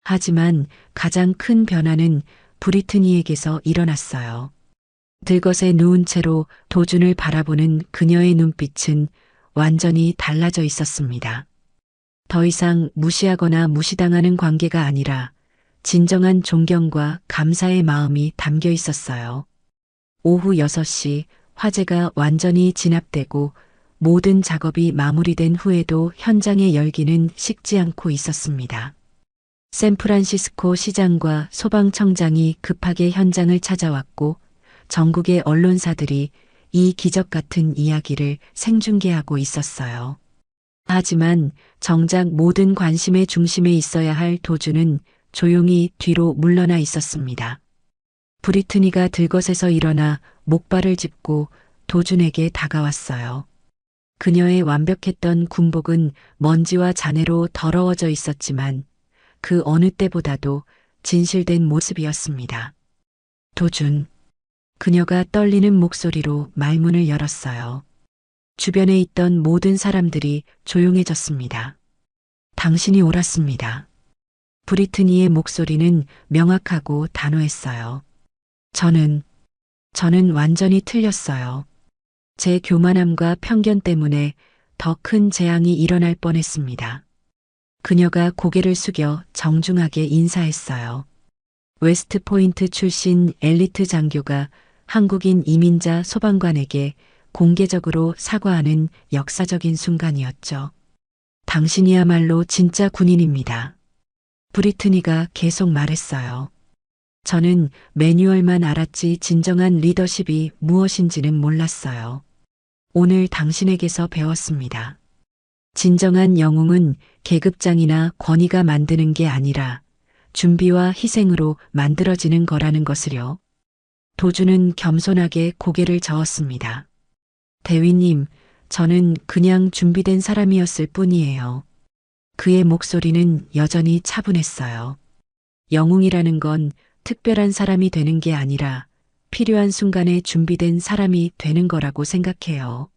하지만 가장 큰 변화는 브리트니에게서 일어났어요. 들것에 누운 채로 도준을 바라보는 그녀의 눈빛은 완전히 달라져 있었습니다. 더 이상 무시하거나 무시당하는 관계가 아니라 진정한 존경과 감사의 마음이 담겨 있었어요. 오후 6시 화재가 완전히 진압되고 모든 작업이 마무리된 후에도 현장의 열기는 식지 않고 있었습니다. 샌프란시스코 시장과 소방청장이 급하게 현장을 찾아왔고 전국의 언론사들이 이 기적 같은 이야기를 생중계하고 있었어요. 하지만 정작 모든 관심의 중심에 있어야 할 도준은 조용히 뒤로 물러나 있었습니다. 브리트니가 들것에서 일어나 목발을 짚고 도준에게 다가왔어요. 그녀의 완벽했던 군복은 먼지와 잔해로 더러워져 있었지만 그 어느 때보다도 진실된 모습이었습니다. 도준. 그녀가 떨리는 목소리로 말문을 열었어요. 주변에 있던 모든 사람들이 조용해졌습니다. 당신이 옳았습니다. 브리트니의 목소리는 명확하고 단호했어요. 저는 완전히 틀렸어요. 제 교만함과 편견 때문에 더 큰 재앙이 일어날 뻔했습니다. 그녀가 고개를 숙여 정중하게 인사했어요. 웨스트포인트 출신 엘리트 장교가 한국인 이민자 소방관에게 공개적으로 사과하는 역사적인 순간이었죠. 당신이야말로 진짜 군인입니다. 브리트니가 계속 말했어요. 저는 매뉴얼만 알았지 진정한 리더십이 무엇인지는 몰랐어요. 오늘 당신에게서 배웠습니다. 진정한 영웅은 계급장이나 권위가 만드는 게 아니라 준비와 희생으로 만들어지는 거라는 것을요. 도준은 겸손하게 고개를 저었습니다. 대위님, 저는 그냥 준비된 사람이었을 뿐이에요. 그의 목소리는 여전히 차분했어요. 영웅이라는 건 특별한 사람이 되는 게 아니라 필요한 순간에 준비된 사람이 되는 거라고 생각해요.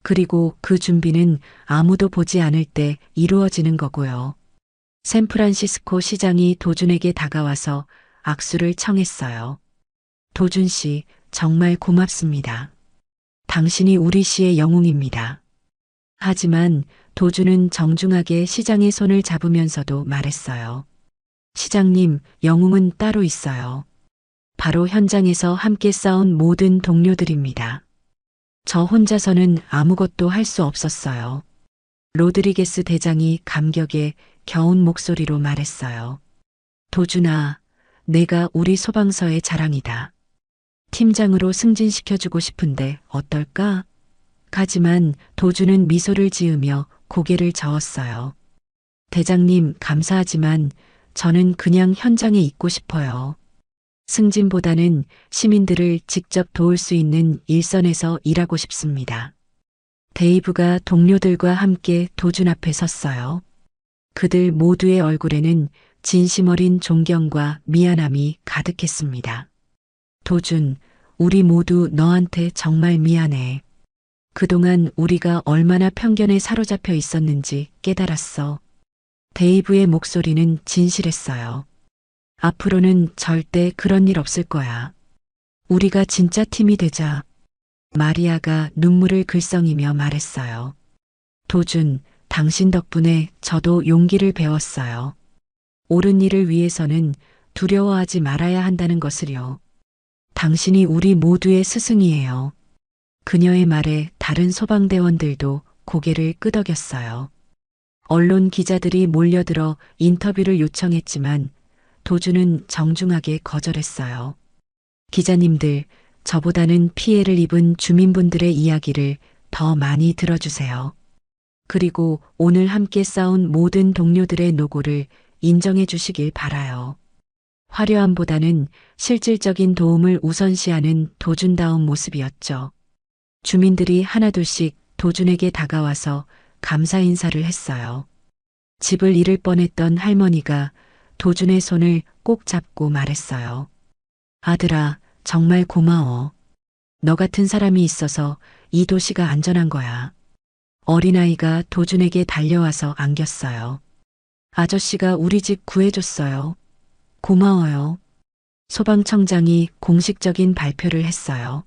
그리고 그 준비는 아무도 보지 않을 때 이루어지는 거고요. 샌프란시스코 시장이 도준에게 다가와서 악수를 청했어요. 도준 씨, 정말 고맙습니다. 당신이 우리 시의 영웅입니다. 하지만 도준은 정중하게 시장의 손을 잡으면서도 말했어요. 시장님, 영웅은 따로 있어요. 바로 현장에서 함께 싸운 모든 동료들입니다. 저 혼자서는 아무것도 할 수 없었어요. 로드리게스 대장이 감격에 겨운 목소리로 말했어요. 도준아, 내가 우리 소방서의 자랑이다. 팀장으로 승진시켜주고 싶은데 어떨까? 하지만 도준은 미소를 지으며 고개를 저었어요. 대장님, 감사하지만 저는 그냥 현장에 있고 싶어요. 승진보다는 시민들을 직접 도울 수 있는 일선에서 일하고 싶습니다. 데이브가 동료들과 함께 도준 앞에 섰어요. 그들 모두의 얼굴에는 진심 어린 존경과 미안함이 가득했습니다. 도준, 우리 모두 너한테 정말 미안해. 그동안 우리가 얼마나 편견에 사로잡혀 있었는지 깨달았어. 데이브의 목소리는 진실했어요. 앞으로는 절대 그런 일 없을 거야. 우리가 진짜 팀이 되자. 마리아가 눈물을 글썽이며 말했어요. 도준, 당신 덕분에 저도 용기를 배웠어요. 옳은 일을 위해서는 두려워하지 말아야 한다는 것을요. 당신이 우리 모두의 스승이에요. 그녀의 말에 다른 소방대원들도 고개를 끄덕였어요. 언론 기자들이 몰려들어 인터뷰를 요청했지만 도주는 정중하게 거절했어요. 기자님들, 저보다는 피해를 입은 주민분들의 이야기를 더 많이 들어주세요. 그리고 오늘 함께 싸운 모든 동료들의 노고를 인정해 주시길 바라요. 화려함보다는 실질적인 도움을 우선시하는 도준다운 모습이었죠. 주민들이 하나둘씩 도준에게 다가와서 감사 인사를 했어요. 집을 잃을 뻔했던 할머니가 도준의 손을 꼭 잡고 말했어요. 아들아, 정말 고마워. 너 같은 사람이 있어서 이 도시가 안전한 거야. 어린아이가 도준에게 달려와서 안겼어요. 아저씨가 우리 집 구해줬어요. 고마워요. 소방청장이 공식적인 발표를 했어요.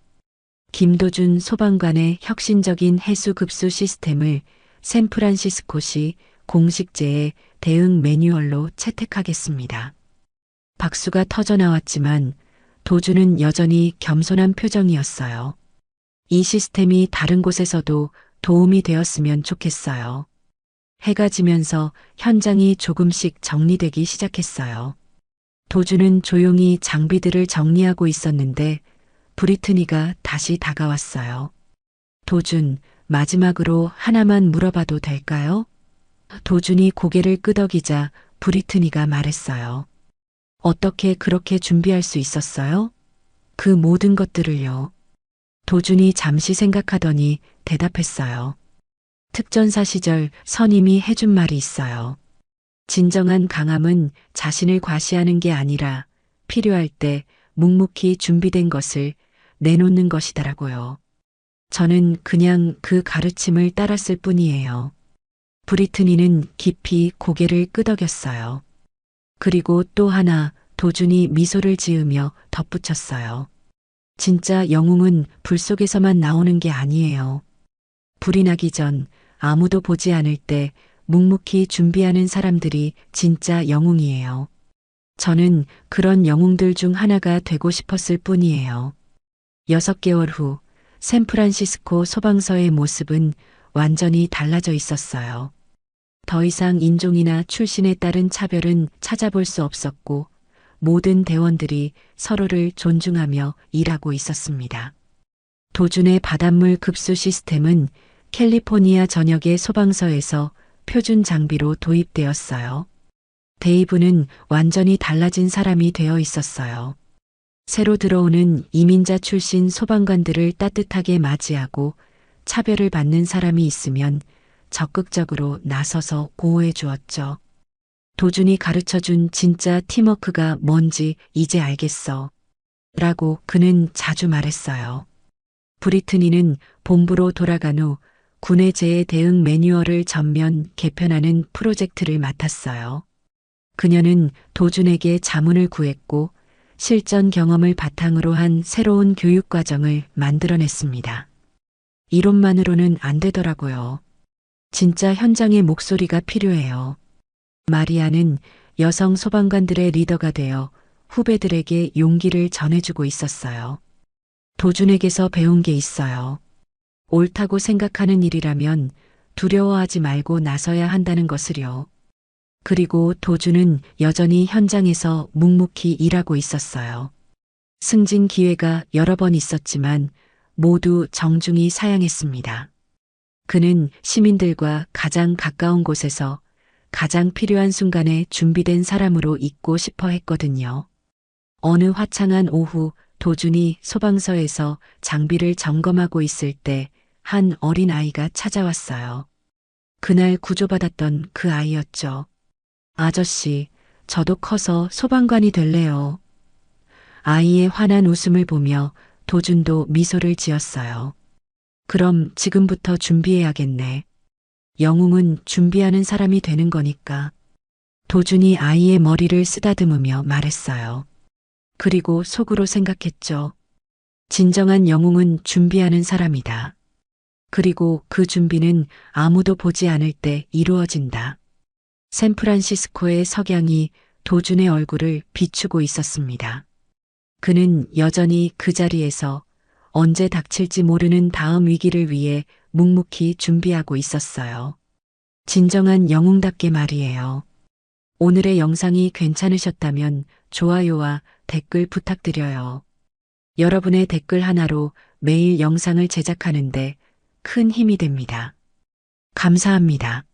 김도준 소방관의 혁신적인 해수급수 시스템을 샌프란시스코시 공식제의 대응 매뉴얼로 채택하겠습니다. 박수가 터져 나왔지만 도준은 여전히 겸손한 표정이었어요. 이 시스템이 다른 곳에서도 도움이 되었으면 좋겠어요. 해가 지면서 현장이 조금씩 정리되기 시작했어요. 도준은 조용히 장비들을 정리하고 있었는데 브리트니가 다시 다가왔어요. 도준, 마지막으로 하나만 물어봐도 될까요? 도준이 고개를 끄덕이자 브리트니가 말했어요. 어떻게 그렇게 준비할 수 있었어요? 그 모든 것들을요. 도준이 잠시 생각하더니 대답했어요. 특전사 시절 선임이 해준 말이 있어요. 진정한 강함은 자신을 과시하는 게 아니라 필요할 때 묵묵히 준비된 것을 내놓는 것이더라고요. 저는 그냥 그 가르침을 따랐을 뿐이에요. 브리트니는 깊이 고개를 끄덕였어요. 그리고 또 하나 도준이 미소를 지으며 덧붙였어요. 진짜 영웅은 불 속에서만 나오는 게 아니에요. 불이 나기 전 아무도 보지 않을 때 묵묵히 준비하는 사람들이 진짜 영웅이에요. 저는 그런 영웅들 중 하나가 되고 싶었을 뿐이에요. 6개월 후 샌프란시스코 소방서의 모습은 완전히 달라져 있었어요. 더 이상 인종이나 출신에 따른 차별은 찾아볼 수 없었고 모든 대원들이 서로를 존중하며 일하고 있었습니다. 도준의 바닷물 급수 시스템은 캘리포니아 전역의 소방서에서 표준 장비로 도입되었어요. 데이브는 완전히 달라진 사람이 되어 있었어요. 새로 들어오는 이민자 출신 소방관들을 따뜻하게 맞이하고 차별을 받는 사람이 있으면 적극적으로 나서서 보호해 주었죠. 도준이 가르쳐준 진짜 팀워크가 뭔지 이제 알겠어. 라고 그는 자주 말했어요. 브리트니는 본부로 돌아간 후 군의 재해 대응 매뉴얼을 전면 개편하는 프로젝트를 맡았어요. 그녀는 도준에게 자문을 구했고 실전 경험을 바탕으로 한 새로운 교육 과정을 만들어냈습니다. 이론만으로는 안 되더라고요. 진짜 현장의 목소리가 필요해요. 마리아는 여성 소방관들의 리더가 되어 후배들에게 용기를 전해주고 있었어요. 도준에게서 배운 게 있어요. 옳다고 생각하는 일이라면 두려워하지 말고 나서야 한다는 것을요. 그리고 도준은 여전히 현장에서 묵묵히 일하고 있었어요. 승진 기회가 여러 번 있었지만 모두 정중히 사양했습니다. 그는 시민들과 가장 가까운 곳에서 가장 필요한 순간에 준비된 사람으로 있고 싶어 했거든요. 어느 화창한 오후 도준이 소방서에서 장비를 점검하고 있을 때 한 어린 아이가 찾아왔어요. 그날 구조받았던 그 아이였죠. 아저씨, 저도 커서 소방관이 될래요. 아이의 환한 웃음을 보며 도준도 미소를 지었어요. 그럼 지금부터 준비해야겠네. 영웅은 준비하는 사람이 되는 거니까. 도준이 아이의 머리를 쓰다듬으며 말했어요. 그리고 속으로 생각했죠. 진정한 영웅은 준비하는 사람이다. 그리고 그 준비는 아무도 보지 않을 때 이루어진다. 샌프란시스코의 석양이 도준의 얼굴을 비추고 있었습니다. 그는 여전히 그 자리에서 언제 닥칠지 모르는 다음 위기를 위해 묵묵히 준비하고 있었어요. 진정한 영웅답게 말이에요. 오늘의 영상이 괜찮으셨다면 좋아요와 댓글 부탁드려요. 여러분의 댓글 하나로 매일 영상을 제작하는데 큰 힘이 됩니다. 감사합니다.